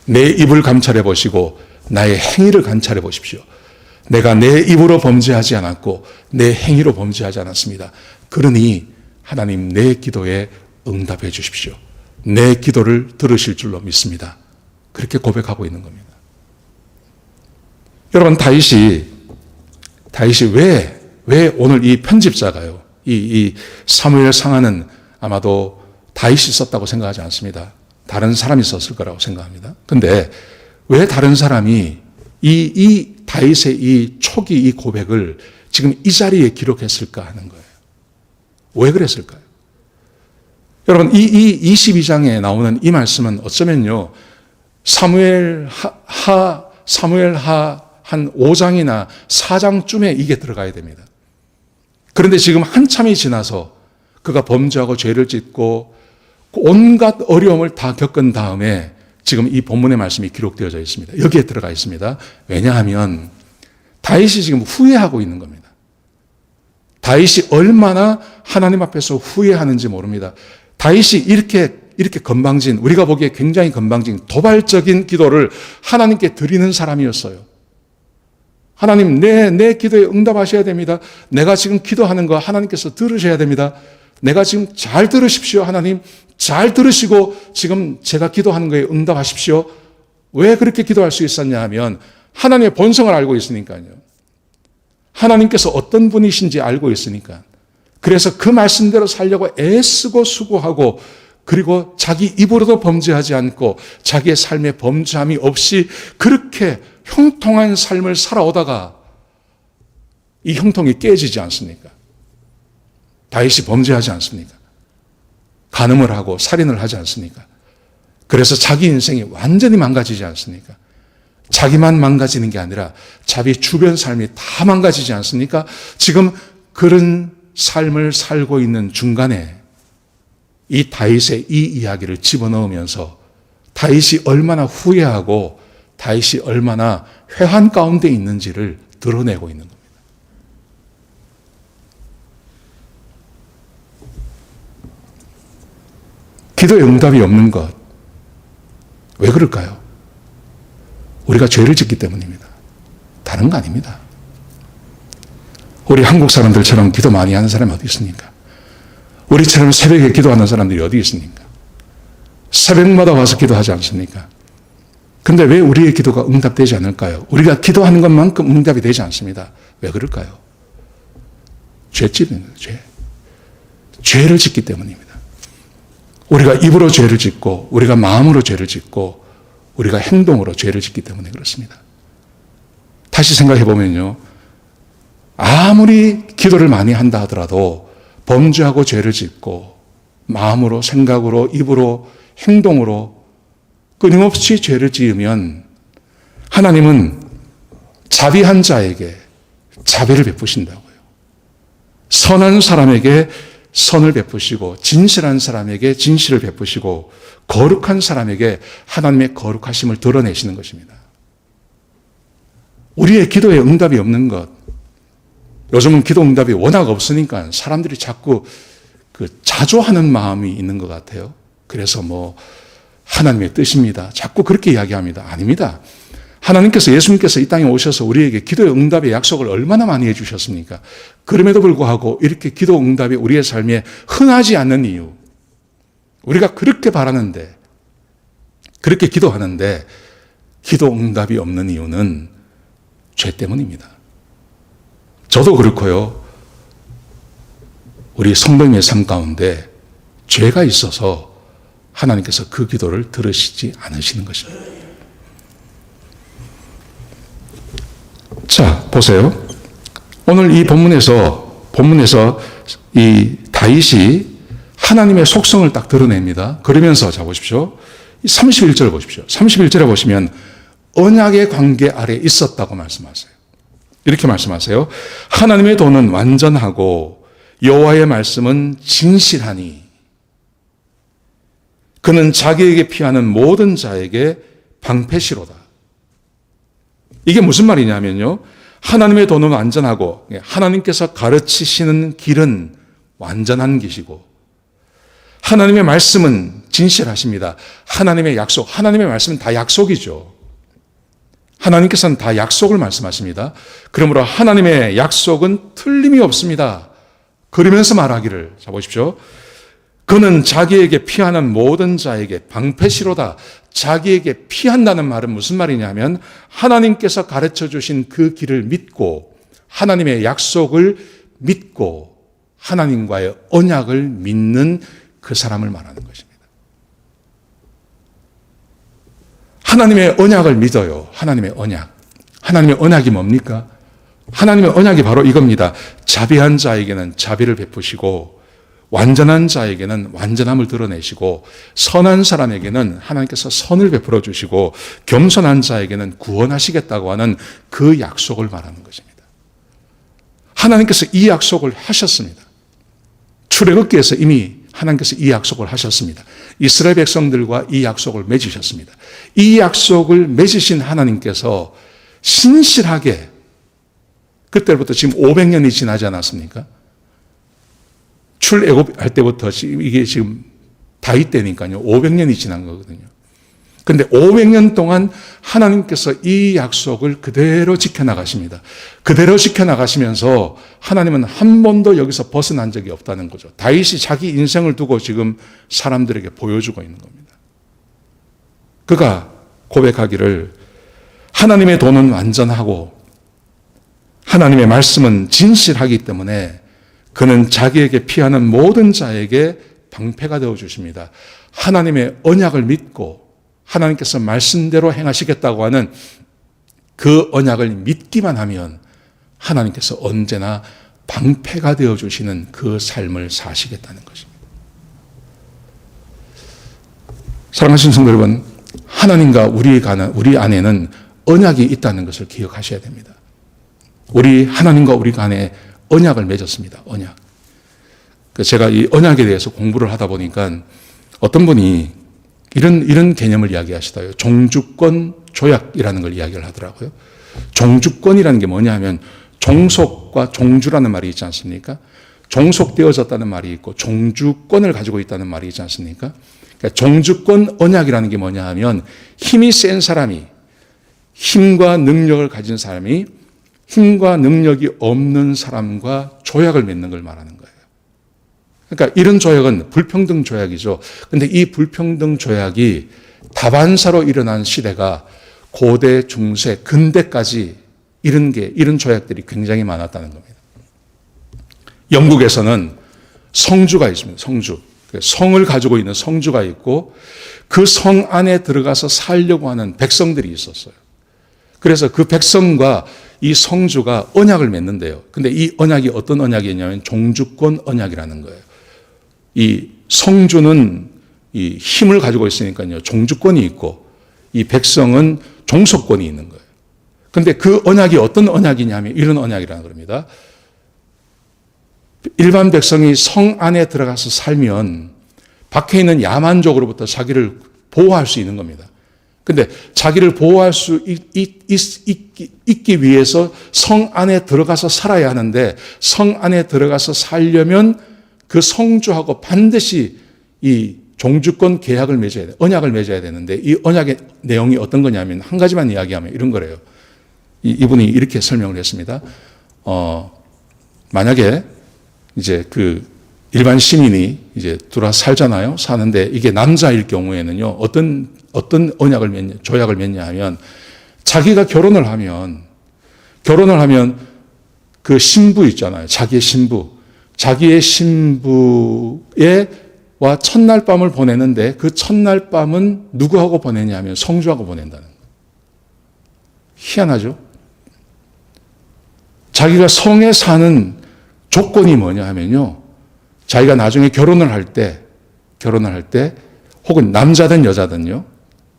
내 입을 감찰해 보시고 나의 행위를 감찰해 보십시오. 내가 내 입으로 범죄하지 않았고 내 행위로 범죄하지 않았습니다. 그러니 하나님, 내 기도에 응답해 주십시오. 내 기도를 들으실 줄로 믿습니다. 그렇게 고백하고 있는 겁니다. 여러분, 다윗이 왜 오늘 이 편집자가요, 이 사무엘 상하는 아마도 다윗이 썼다고 생각하지 않습니다. 다른 사람이 썼을 거라고 생각합니다. 근데 왜 다른 사람이 이 다윗의 이 초기 이 고백을 지금 이 자리에 기록했을까 하는 거예요. 왜 그랬을까요? 여러분, 이 22장에 나오는 이 말씀은 어쩌면요, 사무엘 하 한 5장이나 4장쯤에 이게 들어가야 됩니다. 그런데 지금 한참이 지나서 그가 범죄하고 죄를 짓고 온갖 어려움을 다 겪은 다음에 지금 이 본문의 말씀이 기록되어져 있습니다. 여기에 들어가 있습니다. 왜냐하면 다윗이 지금 후회하고 있는 겁니다. 다윗이 얼마나 하나님 앞에서 후회하는지 모릅니다. 다윗이 이렇게 건방진, 우리가 보기에 굉장히 건방진 도발적인 기도를 하나님께 드리는 사람이었어요. 하나님, 내 기도에 응답하셔야 됩니다. 내가 지금 기도하는 거 하나님께서 들으셔야 됩니다. 내가 지금 잘 들으십시오. 하나님, 잘 들으시고 지금 제가 기도하는 거에 응답하십시오. 왜 그렇게 기도할 수 있었냐 하면 하나님의 본성을 알고 있으니까요. 하나님께서 어떤 분이신지 알고 있으니까. 그래서 그 말씀대로 살려고 애쓰고 수고하고, 그리고 자기 입으로도 범죄하지 않고 자기의 삶에 범죄함이 없이 그렇게 형통한 삶을 살아오다가 이 형통이 깨지지 않습니까? 다윗이 범죄하지 않습니까? 간음을 하고 살인을 하지 않습니까? 그래서 자기 인생이 완전히 망가지지 않습니까? 자기만 망가지는 게 아니라 자기 주변 삶이 다 망가지지 않습니까? 지금 그런 삶을 살고 있는 중간에 이 다윗의 이 이야기를 집어넣으면서 다윗이 얼마나 후회하고 다윗이 얼마나 회한 가운데 있는지를 드러내고 있는 겁니다. 기도에 응답이 없는 것, 왜 그럴까요? 우리가 죄를 짓기 때문입니다. 다른 거 아닙니다. 우리 한국 사람들처럼 기도 많이 하는 사람이 어디 있습니까? 우리처럼 새벽에 기도하는 사람들이 어디 있습니까? 새벽마다 와서 기도하지 않습니까? 근데 왜 우리의 기도가 응답되지 않을까요? 우리가 기도하는 것만큼 응답이 되지 않습니다. 왜 그럴까요? 죄짓는 거예요, 죄를 짓기 때문입니다. 우리가 입으로 죄를 짓고, 우리가 마음으로 죄를 짓고, 우리가 행동으로 죄를 짓기 때문에 그렇습니다. 다시 생각해 보면요, 아무리 기도를 많이 한다 하더라도 범죄하고 죄를 짓고 마음으로, 생각으로, 입으로, 행동으로 끊임없이 죄를 지으면 하나님은 자비한 자에게 자비를 베푸신다고요. 선한 사람에게 선을 베푸시고, 진실한 사람에게 진실을 베푸시고, 거룩한 사람에게 하나님의 거룩하심을 드러내시는 것입니다. 우리의 기도에 응답이 없는 것, 요즘은 기도 응답이 워낙 없으니까 사람들이 자꾸 자조하는 마음이 있는 것 같아요. 그래서 하나님의 뜻입니다. 자꾸 그렇게 이야기합니다. 아닙니다. 하나님께서 예수님께서 이 땅에 오셔서 우리에게 기도의 응답의 약속을 얼마나 많이 해주셨습니까? 그럼에도 불구하고 이렇게 기도 응답이 우리의 삶에 흔하지 않는 이유, 우리가 그렇게 바라는데, 그렇게 기도하는데 기도 응답이 없는 이유는 죄 때문입니다. 저도 그렇고요. 우리 성도님의 삶 가운데 죄가 있어서 하나님께서 그 기도를 들으시지 않으시는 것입니다. 자, 보세요. 오늘 이 본문에서 이 다윗이 하나님의 속성을 딱 드러냅니다. 그러면서 자 보십시오. 31절 보십시오. 31절에 보시면 언약의 관계 아래 있었다고 말씀하세요. 이렇게 말씀하세요. 하나님의 도는 완전하고 여호와의 말씀은 진실하니 그는 자기에게 피하는 모든 자에게 방패시로다. 이게 무슨 말이냐면요. 하나님의 도는 완전하고 하나님께서 가르치시는 길은 완전한 길이고 하나님의 말씀은 진실하십니다. 하나님의 약속, 하나님의 말씀은 다 약속이죠. 하나님께서는 다 약속을 말씀하십니다. 그러므로 하나님의 약속은 틀림이 없습니다. 그러면서 말하기를, 자 보십시오. 그는 자기에게 피하는 모든 자에게 방패시로다. 자기에게 피한다는 말은 무슨 말이냐면 하나님께서 가르쳐 주신 그 길을 믿고 하나님의 약속을 믿고 하나님과의 언약을 믿는 그 사람을 말하는 것입니다. 하나님의 언약을 믿어요. 하나님의 언약. 하나님의 언약이 뭡니까? 하나님의 언약이 바로 이겁니다. 자비한 자에게는 자비를 베푸시고 완전한 자에게는 완전함을 드러내시고 선한 사람에게는 하나님께서 선을 베풀어 주시고 겸손한 자에게는 구원하시겠다고 하는 그 약속을 말하는 것입니다. 하나님께서 이 약속을 하셨습니다. 출애굽기에서 이미 하나님께서 이 약속을 하셨습니다. 이스라엘 백성들과 이 약속을 맺으셨습니다. 이 약속을 맺으신 하나님께서 신실하게 그때부터 지금 500년이 지나지 않았습니까? 출애굽할 때부터 이게 지금 다윗 때니까요. 500년이 지난 거거든요. 그런데 500년 동안 하나님께서 이 약속을 그대로 지켜나가십니다. 그대로 지켜나가시면서 하나님은 한 번도 여기서 벗어난 적이 없다는 거죠. 다윗이 자기 인생을 두고 지금 사람들에게 보여주고 있는 겁니다. 그가 고백하기를 하나님의 도는 완전하고 하나님의 말씀은 진실하기 때문에 그는 자기에게 피하는 모든 자에게 방패가 되어주십니다. 하나님의 언약을 믿고 하나님께서 말씀대로 행하시겠다고 하는 그 언약을 믿기만 하면 하나님께서 언제나 방패가 되어주시는 그 삶을 사시겠다는 것입니다. 사랑하신 성도 여러분, 하나님과 우리 안에는 언약이 있다는 것을 기억하셔야 됩니다. 우리 하나님과 우리 간에 언약을 맺었습니다. 언약. 제가 이 언약에 대해서 공부를 하다 보니까 어떤 분이 이런 개념을 이야기하시더라고요. 종주권 조약이라는 걸 이야기를 하더라고요. 종주권이라는 게 뭐냐면 종속과 종주라는 말이 있지 않습니까? 종속되어졌다는 말이 있고 종주권을 가지고 있다는 말이 있지 않습니까? 그러니까 종주권 언약이라는 게 뭐냐 하면 힘이 센 사람이 힘과 능력을 가진 사람이 힘과 능력이 없는 사람과 조약을 맺는 걸 말하는 거예요. 그러니까 이런 조약은 불평등 조약이죠. 그런데 이 불평등 조약이 다반사로 일어난 시대가 고대, 중세, 근대까지 이런 조약들이 굉장히 많았다는 겁니다. 영국에서는 성주가 있습니다. 성주. 성을 가지고 있는 성주가 있고 그 성 안에 들어가서 살려고 하는 백성들이 있었어요. 그래서 그 백성과 이 성주가 언약을 맺는데요. 근데 이 언약이 어떤 언약이냐면 종주권 언약이라는 거예요. 이 성주는 이 힘을 가지고 있으니까요. 종주권이 있고 이 백성은 종속권이 있는 거예요. 근데 그 언약이 어떤 언약이냐면 이런 언약이라는 겁니다. 일반 백성이 성 안에 들어가서 살면 밖에 있는 야만족으로부터 자기를 보호할 수 있는 겁니다. 근데 자기를 보호할 수 있기 위해서 성 안에 들어가서 살아야 하는데 성 안에 들어가서 살려면 그 성주하고 반드시 이 종주권 계약을 맺어야 돼. 언약을 맺어야 되는데 이 언약의 내용이 어떤 거냐면 한 가지만 이야기하면 이런 거래요. 이분이 이렇게 설명을 했습니다. 만약에 이제 그 일반 시민이 이제 들어와 살잖아요. 사는데 이게 남자일 경우에는요. 어떤 언약을 맺냐, 조약을 맺냐 하면 자기가 결혼을 하면 그 신부 있잖아요. 자기의 신부와 첫날 밤을 보내는데 그 첫날 밤은 누구하고 보내냐 하면 성주하고 보낸다는 거예요. 희한하죠? 자기가 성에 사는 조건이 뭐냐 하면요. 자기가 나중에 결혼을 할 때 혹은 남자든 여자든요.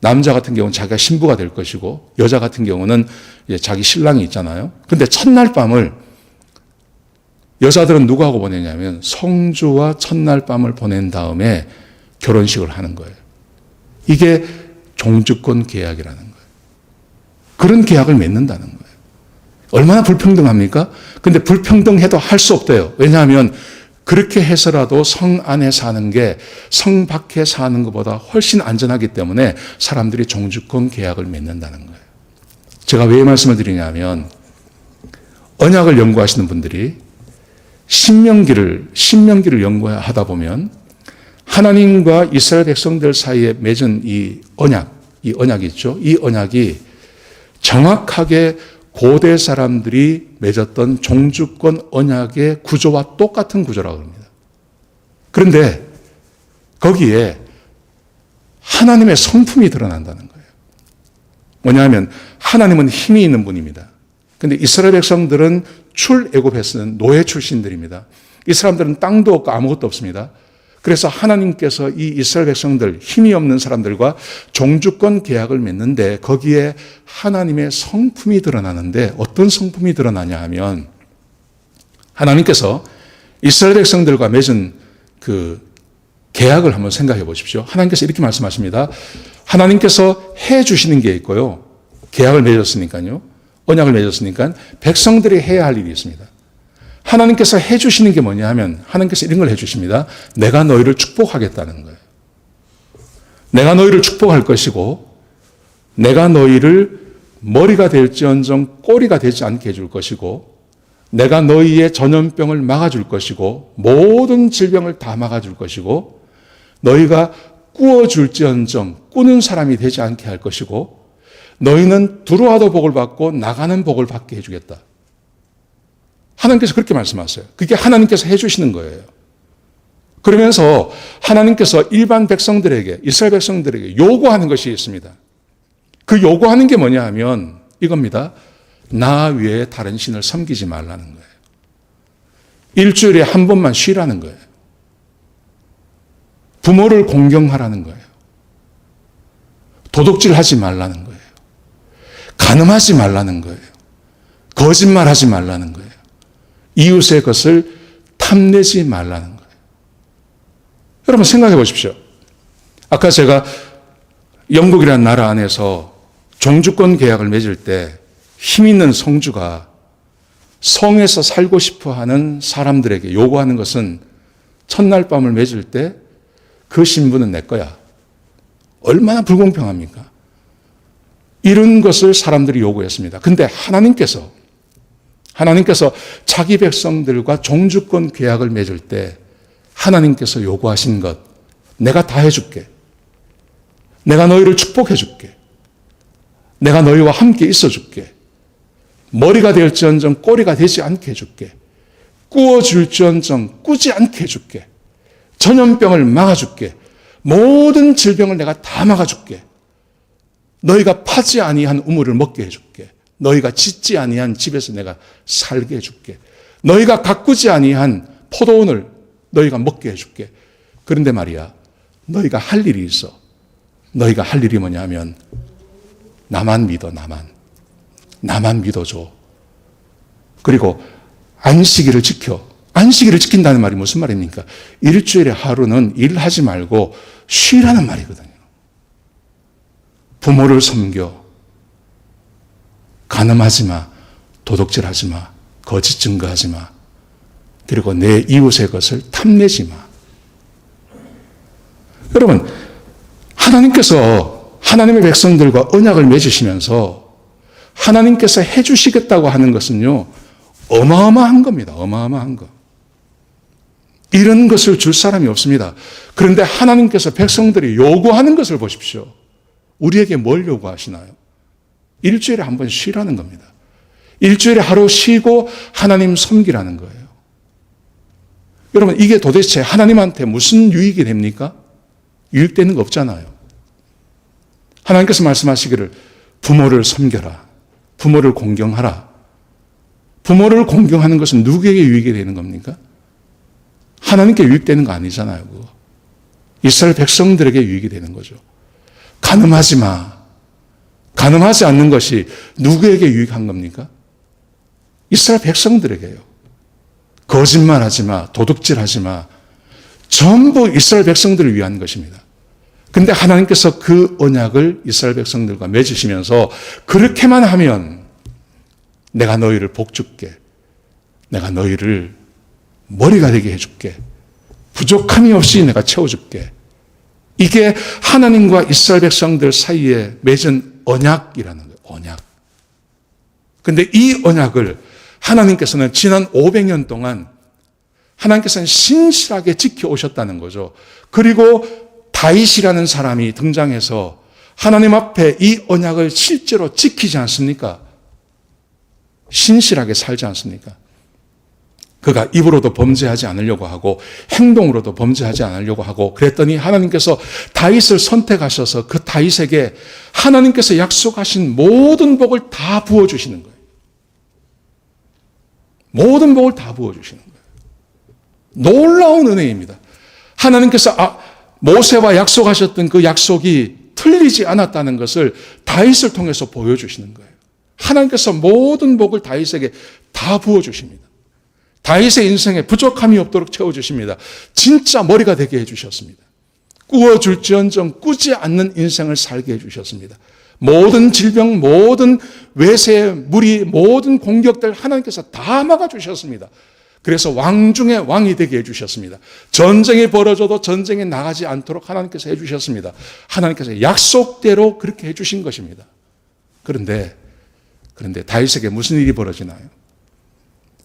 남자 같은 경우는 자기가 신부가 될 것이고 여자 같은 경우는 자기 신랑이 있잖아요. 근데 첫날 밤을 여자들은 누구하고 보내냐면 성주와 첫날 밤을 보낸 다음에 결혼식을 하는 거예요. 이게 종주권 계약이라는 거예요. 그런 계약을 맺는다는 거예요. 얼마나 불평등합니까? 근데 불평등해도 할 수 없대요. 왜냐하면 그렇게 해서라도 성 안에 사는 게 성 밖에 사는 것보다 훨씬 안전하기 때문에 사람들이 종주권 계약을 맺는다는 거예요. 제가 왜 말씀을 드리냐면 언약을 연구하시는 분들이 신명기를 연구하다 보면 하나님과 이스라엘 백성들 사이에 맺은 이 언약이 있죠. 이 언약이 정확하게 고대 사람들이 맺었던 종주권 언약의 구조와 똑같은 구조라고 합니다. 그런데 거기에 하나님의 성품이 드러난다는 거예요. 뭐냐면 하나님은 힘이 있는 분입니다. 그런데 이스라엘 백성들은 출애굽했은 노예 출신들입니다. 이 사람들은 땅도 없고 아무것도 없습니다. 그래서 하나님께서 이 이스라엘 백성들, 힘이 없는 사람들과 종주권 계약을 맺는데 거기에 하나님의 성품이 드러나는데 어떤 성품이 드러나냐 하면 하나님께서 이스라엘 백성들과 맺은 그 계약을 한번 생각해 보십시오. 하나님께서 이렇게 말씀하십니다. 하나님께서 해 주시는 게 있고요. 계약을 맺었으니까요. 언약을 맺었으니까 백성들이 해야 할 일이 있습니다. 하나님께서 해주시는 게 뭐냐 하면 하나님께서 이런 걸 해주십니다. 내가 너희를 축복하겠다는 거예요. 내가 너희를 축복할 것이고 내가 너희를 머리가 될지언정 꼬리가 되지 않게 해줄 것이고 내가 너희의 전염병을 막아줄 것이고 모든 질병을 다 막아줄 것이고 너희가 꾸어줄지언정 꾸는 사람이 되지 않게 할 것이고 너희는 들어와도 복을 받고 나가는 복을 받게 해주겠다. 하나님께서 그렇게 말씀하세요. 그게 하나님께서 해주시는 거예요. 그러면서 하나님께서 일반 백성들에게, 이스라엘 백성들에게 요구하는 것이 있습니다. 그 요구하는 게 뭐냐 하면 이겁니다. 나 외에 다른 신을 섬기지 말라는 거예요. 일주일에 한 번만 쉬라는 거예요. 부모를 공경하라는 거예요. 도둑질하지 말라는 거예요. 간음하지 말라는 거예요. 거짓말하지 말라는 거예요. 이웃의 것을 탐내지 말라는 거예요. 여러분 생각해 보십시오. 아까 제가 영국이라는 나라 안에서 종주권 계약을 맺을 때 힘 있는 성주가 성에서 살고 싶어 하는 사람들에게 요구하는 것은 첫날 밤을 맺을 때 그 신부는 내 거야. 얼마나 불공평합니까? 이런 것을 사람들이 요구했습니다. 근데 하나님께서 자기 백성들과 종주권 계약을 맺을 때 하나님께서 요구하신 것, 내가 다 해줄게. 내가 너희를 축복해줄게. 내가 너희와 함께 있어줄게. 머리가 될지언정 꼬리가 되지 않게 해줄게. 꾸어줄지언정 꾸지 않게 해줄게. 전염병을 막아줄게. 모든 질병을 내가 다 막아줄게. 너희가 파지 아니한 우물을 먹게 해줄게. 너희가 짓지 아니한 집에서 내가 살게 해줄게. 너희가 가꾸지 아니한 포도원을 너희가 먹게 해줄게. 그런데 말이야, 너희가 할 일이 있어. 너희가 할 일이 뭐냐 하면 나만 믿어, 나만 믿어줘. 그리고 안식일을 지켜. 안식일을 지킨다는 말이 무슨 말입니까? 일주일에 하루는 일하지 말고 쉬라는 말이거든요. 부모를 섬겨. 간음하지 마. 도둑질하지 마. 거짓 증거하지 마. 그리고 내 이웃의 것을 탐내지 마. 여러분, 하나님께서 하나님의 백성들과 언약을 맺으시면서 하나님께서 해주시겠다고 하는 것은요, 어마어마한 겁니다. 어마어마한 것. 이런 것을 줄 사람이 없습니다. 그런데 하나님께서 백성들이 요구하는 것을 보십시오. 우리에게 뭘 요구하시나요? 일주일에 한 번 쉬라는 겁니다. 일주일에 하루 쉬고 하나님 섬기라는 거예요. 여러분, 이게 도대체 하나님한테 무슨 유익이 됩니까? 유익되는 거 없잖아요. 하나님께서 말씀하시기를 부모를 섬겨라. 부모를 공경하라. 부모를 공경하는 것은 누구에게 유익이 되는 겁니까? 하나님께 유익되는 거 아니잖아요. 그거. 이스라엘 백성들에게 유익이 되는 거죠. 간음하지 마. 간음하지 않는 것이 누구에게 유익한 겁니까? 이스라엘 백성들에게요. 거짓말하지 마. 도둑질하지 마. 전부 이스라엘 백성들을 위한 것입니다. 근데 하나님께서 그 언약을 이스라엘 백성들과 맺으시면서 그렇게만 하면 내가 너희를 복줄게. 내가 너희를 머리가 되게 해줄게. 부족함이 없이 내가 채워줄게. 이게 하나님과 이스라엘 백성들 사이에 맺은 언약이라는 거예요. 언약. 근데 이 언약을 하나님께서는 지난 500년 동안 하나님께서는 신실하게 지켜오셨다는 거죠. 그리고 다윗이라는 사람이 등장해서 하나님 앞에 이 언약을 실제로 지키지 않습니까? 신실하게 살지 않습니까? 그가 입으로도 범죄하지 않으려고 하고 행동으로도 범죄하지 않으려고 하고 그랬더니 하나님께서 다윗을 선택하셔서 그 다윗에게 하나님께서 약속하신 모든 복을 다 부어주시는 거예요. 모든 복을 다 부어주시는 거예요. 놀라운 은혜입니다. 하나님께서 모세와 약속하셨던 그 약속이 틀리지 않았다는 것을 다윗을 통해서 보여주시는 거예요. 하나님께서 모든 복을 다윗에게 다 부어주십니다. 다윗의 인생에 부족함이 없도록 채워주십니다. 진짜 머리가 되게 해주셨습니다. 꾸어줄지언정 꾸지 않는 인생을 살게 해주셨습니다. 모든 질병, 모든 외세, 무리, 모든 공격들 하나님께서 다 막아주셨습니다. 그래서 왕 중에 왕이 되게 해주셨습니다. 전쟁이 벌어져도 전쟁에 나가지 않도록 하나님께서 해주셨습니다. 하나님께서 약속대로 그렇게 해주신 것입니다. 그런데 다윗에게 무슨 일이 벌어지나요?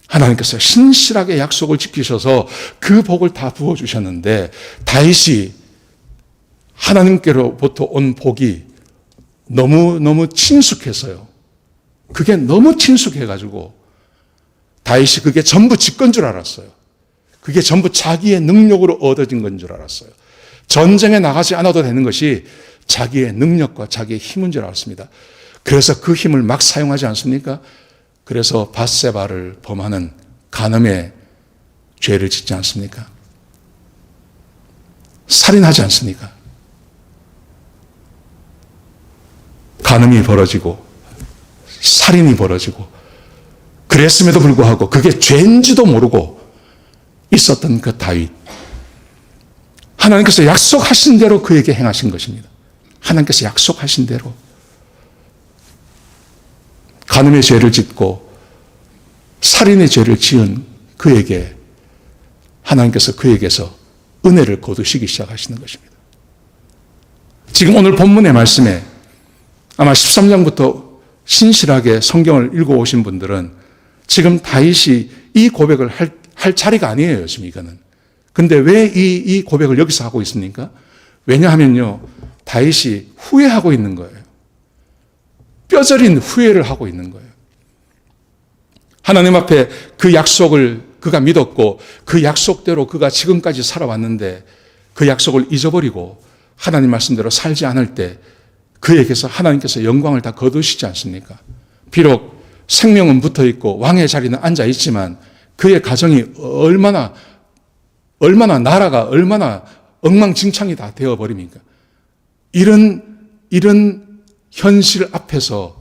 하나님께서 신실하게 약속을 지키셔서 그 복을 다 부어주셨는데 다윗이 하나님께로부터 온 복이 너무 친숙해서요. 그게 너무 친숙해가지고 다윗이 그게 전부 지 건 줄 알았어요. 그게 전부 자기의 능력으로 얻어진 건 줄 알았어요. 전쟁에 나가지 않아도 되는 것이 자기의 능력과 자기의 힘인 줄 알았습니다. 그래서 그 힘을 막 사용하지 않습니까? 그래서 밧세바를 범하는 간음의 죄를 짓지 않습니까? 살인하지 않습니까? 간음이 벌어지고 살인이 벌어지고 그랬음에도 불구하고 그게 죄인지도 모르고 있었던 그 다윗. 하나님께서 약속하신 대로 그에게 행하신 것입니다. 하나님께서 약속하신 대로. 간음의 죄를 짓고 살인의 죄를 지은 그에게 하나님께서 그에게서 은혜를 거두시기 시작하시는 것입니다. 지금 오늘 본문의 말씀에 아마 13장부터 신실하게 성경을 읽어오신 분들은 지금 다윗이 이 고백을 할 자리가 아니에요, 지금 이거는. 근데 왜 이 고백을 여기서 하고 있습니까? 왜냐하면요, 다윗이 후회하고 있는 거예요. 뼈저린 후회를 하고 있는 거예요. 하나님 앞에 그 약속을 그가 믿었고 그 약속대로 그가 지금까지 살아왔는데 그 약속을 잊어버리고 하나님 말씀대로 살지 않을 때 그에게서 하나님께서 영광을 다 거두시지 않습니까? 비록 생명은 붙어 있고 왕의 자리는 앉아 있지만 그의 가정이 얼마나 나라가 얼마나 엉망진창이 다 되어버립니까? 이런 현실 앞에서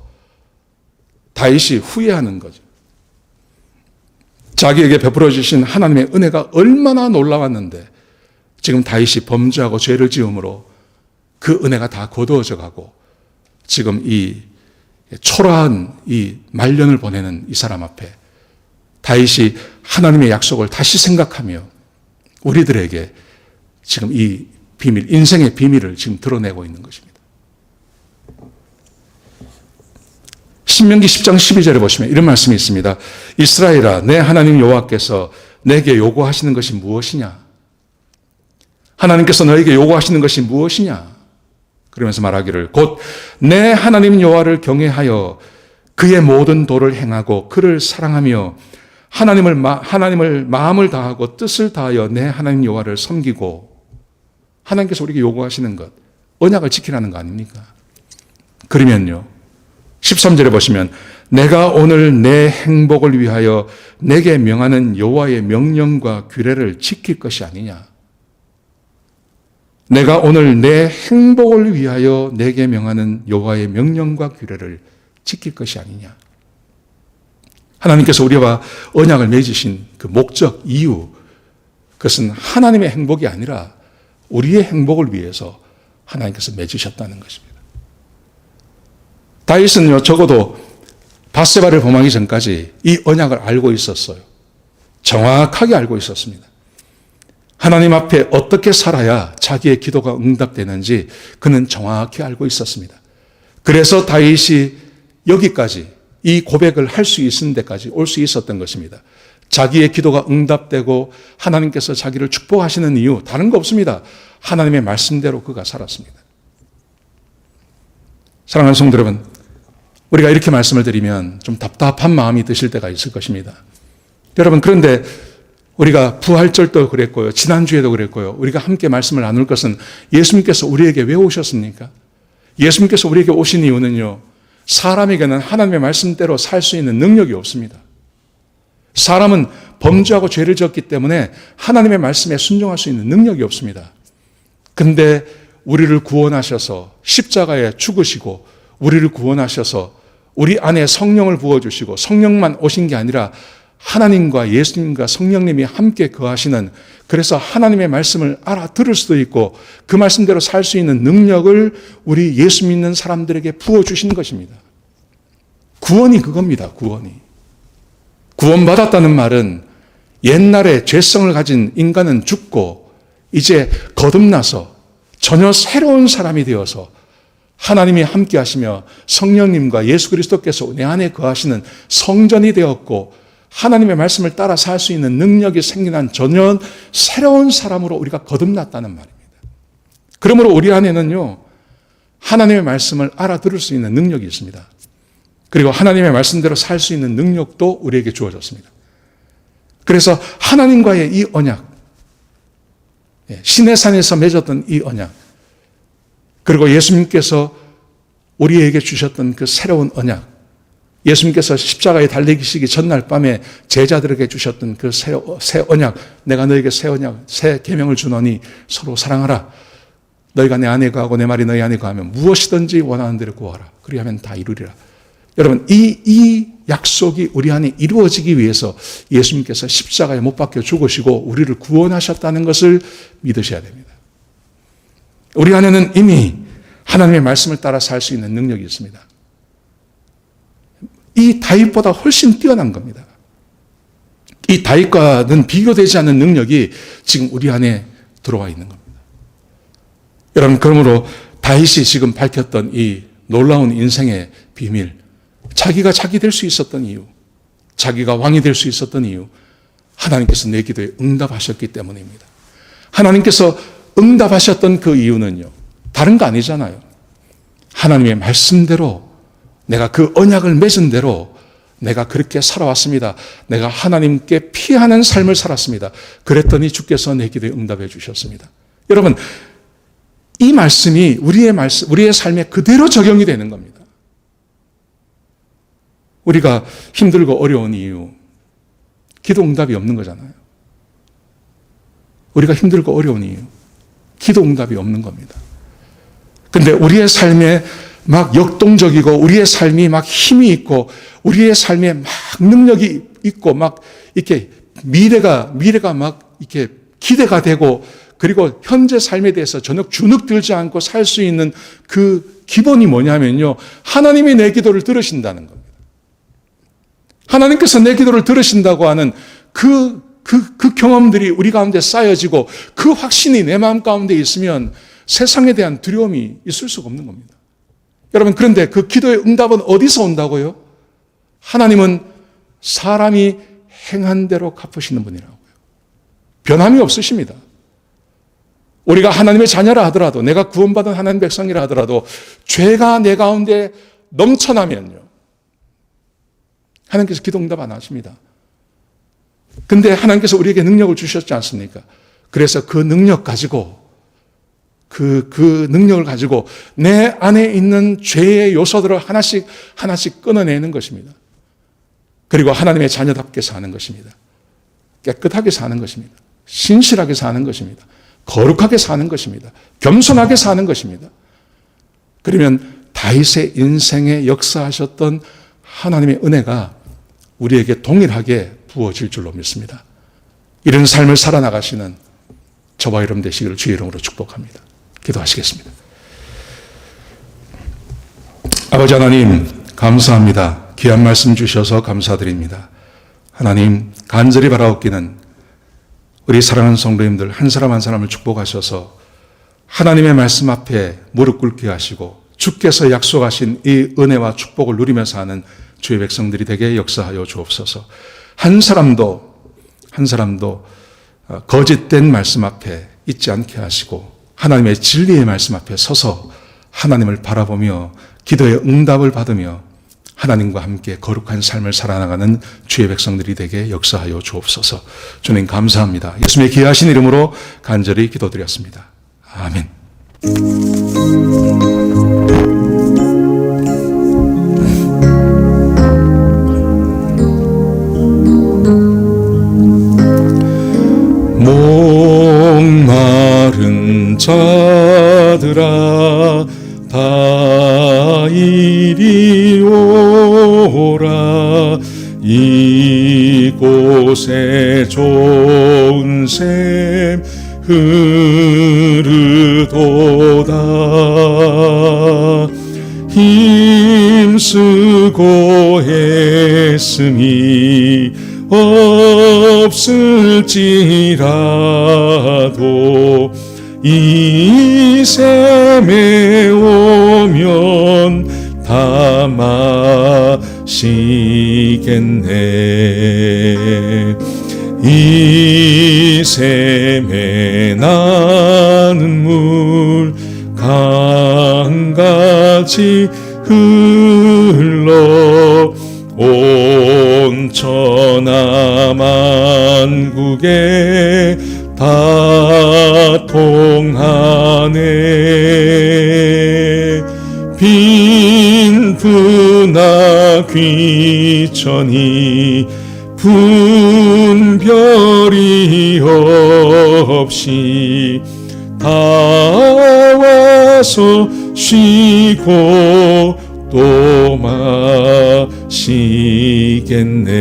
다윗이 후회하는 거죠. 자기에게 베풀어 주신 하나님의 은혜가 얼마나 놀라웠는데 지금 다윗이 범죄하고 죄를 지음으로 그 은혜가 다 거두어져 가고 지금 이 초라한 이 말년을 보내는 이 사람 앞에 다윗이 하나님의 약속을 다시 생각하며 우리들에게 지금 이 비밀, 인생의 비밀을 지금 드러내고 있는 것입니다. 신명기 10장 12절에 보시면 이런 말씀이 있습니다. 이스라엘아, 내 하나님 여호와께서 내게 요구하시는 것이 무엇이냐? 하나님께서 너에게 요구하시는 것이 무엇이냐? 그러면서 말하기를 곧 내 하나님 여호와를 경외하여 그의 모든 도를 행하고 그를 사랑하며 하나님을 마음을 다하고 뜻을 다하여 내 하나님 여호와를 섬기고. 하나님께서 우리에게 요구하시는 것, 언약을 지키라는 거 아닙니까? 그러면요, 13절에 보시면 내가 오늘 내 행복을 위하여 내게 명하는 여호와의 명령과 규례를 지킬 것이 아니냐. 내가 오늘 내 행복을 위하여 내게 명하는 여호와의 명령과 규례를 지킬 것이 아니냐. 하나님께서 우리와 언약을 맺으신 그 목적, 이유, 그것은 하나님의 행복이 아니라 우리의 행복을 위해서 하나님께서 맺으셨다는 것입니다. 다윗은요, 적어도 밧세바를 범하기 전까지 이 언약을 알고 있었어요. 정확하게 알고 있었습니다. 하나님 앞에 어떻게 살아야 자기의 기도가 응답되는지 그는 정확히 알고 있었습니다. 그래서 다윗이 여기까지 이 고백을 할 수 있는 데까지 올 수 있었던 것입니다. 자기의 기도가 응답되고 하나님께서 자기를 축복하시는 이유 다른 거 없습니다. 하나님의 말씀대로 그가 살았습니다. 사랑하는 성도 여러분, 우리가 이렇게 말씀을 드리면 좀 답답한 마음이 드실 때가 있을 것입니다. 여러분, 그런데 우리가 부활절도 그랬고요, 지난주에도 그랬고요, 우리가 함께 말씀을 나눌 것은 예수님께서 우리에게 왜 오셨습니까? 예수님께서 우리에게 오신 이유는요, 사람에게는 하나님의 말씀대로 살 수 있는 능력이 없습니다. 사람은 범죄하고 죄를 지었기 때문에 하나님의 말씀에 순종할 수 있는 능력이 없습니다. 근데 우리를 구원하셔서 십자가에 죽으시고 우리를 구원하셔서 우리 안에 성령을 부어주시고 성령만 오신 게 아니라 하나님과 예수님과 성령님이 함께 거하시는, 그래서 하나님의 말씀을 알아들을 수도 있고 그 말씀대로 살 수 있는 능력을 우리 예수 믿는 사람들에게 부어주신 것입니다. 구원이 그겁니다. 구원받았다는 말은 옛날에 죄성을 가진 인간은 죽고 이제 거듭나서 전혀 새로운 사람이 되어서 하나님이 함께 하시며 성령님과 예수 그리스도께서 내 안에 거하시는 성전이 되었고 하나님의 말씀을 따라 살 수 있는 능력이 생겨난 전혀 새로운 사람으로 우리가 거듭났다는 말입니다. 그러므로 우리 안에는요, 하나님의 말씀을 알아들을 수 있는 능력이 있습니다. 그리고 하나님의 말씀대로 살 수 있는 능력도 우리에게 주어졌습니다. 그래서 하나님과의 이 언약, 시내산에서 맺었던 이 언약, 그리고 예수님께서 우리에게 주셨던 그 새로운 언약, 예수님께서 십자가에 달리시기 전날 밤에 제자들에게 주셨던 그 새 언약, 내가 너에게 새 언약, 새 계명을 주노니 서로 사랑하라. 너희가 내 안에 거하고 내 말이 너희 안에 거하면 무엇이든지 원하는 대로 구하라. 그리하면 다 이루리라. 여러분, 이 약속이 우리 안에 이루어지기 위해서 예수님께서 십자가에 못 박혀 죽으시고 우리를 구원하셨다는 것을 믿으셔야 됩니다. 우리 안에는 이미 하나님의 말씀을 따라 살 수 있는 능력이 있습니다. 이 다윗보다 훨씬 뛰어난 겁니다. 이 다윗과는 비교되지 않는 능력이 지금 우리 안에 들어와 있는 겁니다. 여러분, 그러므로 다윗이 지금 밝혔던 이 놀라운 인생의 비밀, 자기가 자기 될 수 있었던 이유, 자기가 왕이 될 수 있었던 이유, 하나님께서 내 기도에 응답하셨기 때문입니다. 하나님께서 응답하셨던 그 이유는요, 다른 거 아니잖아요. 하나님의 말씀대로 내가 그 언약을 맺은 대로 내가 그렇게 살아왔습니다. 내가 하나님께 피하는 삶을 살았습니다. 그랬더니 주께서 내 기도에 응답해 주셨습니다. 여러분, 이 말씀이 우리의 삶에 그대로 적용이 되는 겁니다. 우리가 힘들고 어려운 이유, 기도 응답이 없는 거잖아요. 우리가 힘들고 어려운 이유, 기도 응답이 없는 겁니다. 근데 우리의 삶에 막 역동적이고 우리의 삶이 막 힘이 있고 우리의 삶에 막 능력이 있고 막 이렇게 미래가 막 이렇게 기대가 되고, 그리고 현재 삶에 대해서 전혀 주눅 들지 않고 살 수 있는 그 기본이 뭐냐면요, 하나님이 내 기도를 들으신다는 겁니다. 하나님께서 내 기도를 들으신다고 하는 그 그 경험들이 우리 가운데 쌓여지고 그 확신이 내 마음 가운데 있으면 세상에 대한 두려움이 있을 수가 없는 겁니다. 여러분, 그런데 그 기도의 응답은 어디서 온다고요? 하나님은 사람이 행한 대로 갚으시는 분이라고요. 변함이 없으십니다. 우리가 하나님의 자녀라 하더라도, 내가 구원받은 하나님 백성이라 하더라도 죄가 내 가운데 넘쳐나면요, 하나님께서 기도 응답 안 하십니다. 근데 하나님께서 우리에게 능력을 주셨지 않습니까? 그래서 그 능력 가지고, 그 능력을 가지고 내 안에 있는 죄의 요소들을 하나씩 끊어내는 것입니다. 그리고 하나님의 자녀답게 사는 것입니다. 깨끗하게 사는 것입니다. 신실하게 사는 것입니다. 거룩하게 사는 것입니다. 겸손하게 사는 것입니다. 그러면 다윗의 인생에 역사하셨던 하나님의 은혜가 우리에게 동일하게 부어질 줄로 믿습니다. 이런 삶을 살아나가시는 저와 여러분 되시기를 주의 이름으로 축복합니다. 기도하시겠습니다. 아버지 하나님, 감사합니다. 귀한 말씀 주셔서 감사드립니다. 하나님, 간절히 바라옵기는 우리 사랑하는 성도님들 한 사람 한 사람을 축복하셔서 하나님의 말씀 앞에 무릎 꿇게 하시고 주께서 약속하신 이 은혜와 축복을 누리며 사는 주의 백성들이 되게 역사하여 주옵소서. 한 사람도 거짓된 말씀 앞에 있지 않게 하시고 하나님의 진리의 말씀 앞에 서서 하나님을 바라보며 기도의 응답을 받으며 하나님과 함께 거룩한 삶을 살아나가는 주의 백성들이 되게 역사하여 주옵소서. 주님 감사합니다. 예수님의 귀하신 이름으로 간절히 기도드렸습니다. 아멘. 목마른 자들아 다 이리 오라. 이곳에 좋은 샘 흐르도다. 힘쓰고 애씀이 없을지라도 이 샘에 오면 다 마시겠네. 이 샘에 나는 물 강같이 흘러 온 천하 만국에 다 통하네. 빈부나 귀천이 분별이 없이 다 와서 쉬고 또 마시겠네.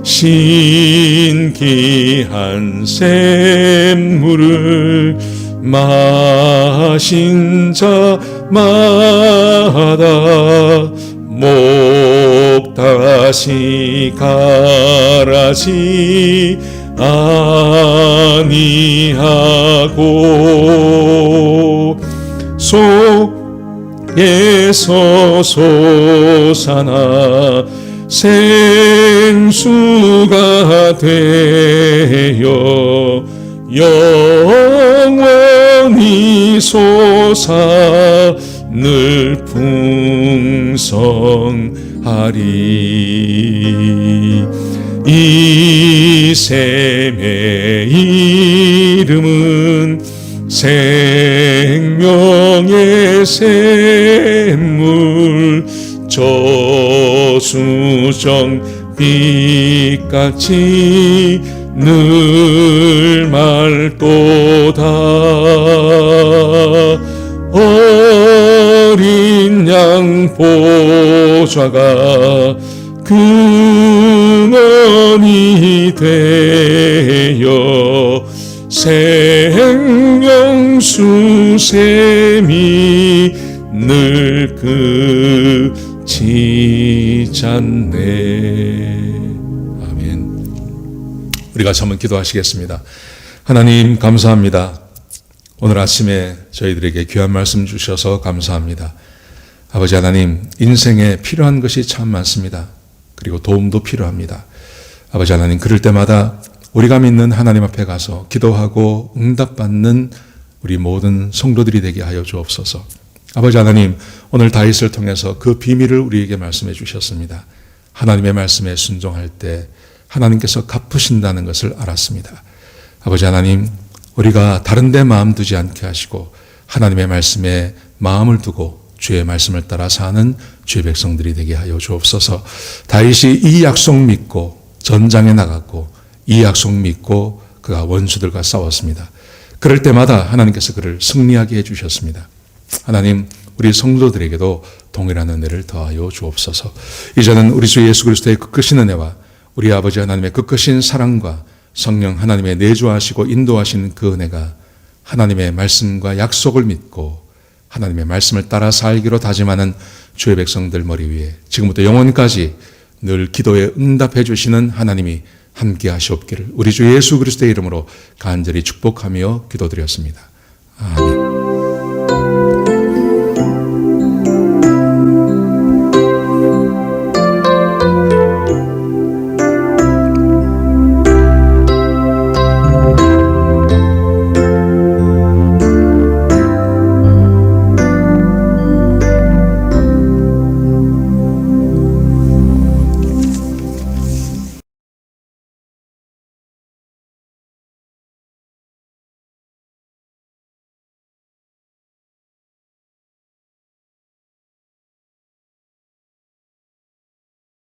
신기한 샘물을 마신 자마다 목 다시 가라지 아니하고 속에서 솟아나 생수가 되어 영원히 솟아 늘 풍성하리. 이 샘의 이름은 생명의 샘물, 저수정 빛같이 늘 맑도다. 어린 양 보좌가 근원이 되어 생명수 샘이 늘 그치지 않네. 아멘. 우리 같이 한번 기도하시겠습니다. 하나님 감사합니다. 오늘 아침에 저희들에게 귀한 말씀 주셔서 감사합니다. 아버지 하나님, 인생에 필요한 것이 참 많습니다. 그리고 도움도 필요합니다. 아버지 하나님, 그럴 때마다 우리가 믿는 하나님 앞에 가서 기도하고 응답받는 우리 모든 성도들이 되게 하여 주옵소서. 아버지 하나님, 오늘 다윗을 통해서 그 비밀을 우리에게 말씀해 주셨습니다. 하나님의 말씀에 순종할 때 하나님께서 갚으신다는 것을 알았습니다. 아버지 하나님, 우리가 다른 데 마음 두지 않게 하시고 하나님의 말씀에 마음을 두고 주의 말씀을 따라 사는 주의 백성들이 되게 하여 주옵소서. 다윗이 이 약속 믿고 전장에 나갔고 이 약속 믿고 그가 원수들과 싸웠습니다. 그럴 때마다 하나님께서 그를 승리하게 해주셨습니다. 하나님, 우리 성도들에게도 동일한 은혜를 더하여 주옵소서. 이제는 우리 주 예수 그리스도의 그 크신 은혜와 우리 아버지 하나님의 그 크신 사랑과 성령 하나님의 내주하시고 인도하시는 그 은혜가 하나님의 말씀과 약속을 믿고 하나님의 말씀을 따라 살기로 다짐하는 주의 백성들 머리 위에 지금부터 영원까지 늘 기도에 응답해 주시는 하나님이 함께 하시옵기를 우리 주 예수 그리스도의 이름으로 간절히 축복하며 기도드렸습니다. 아멘.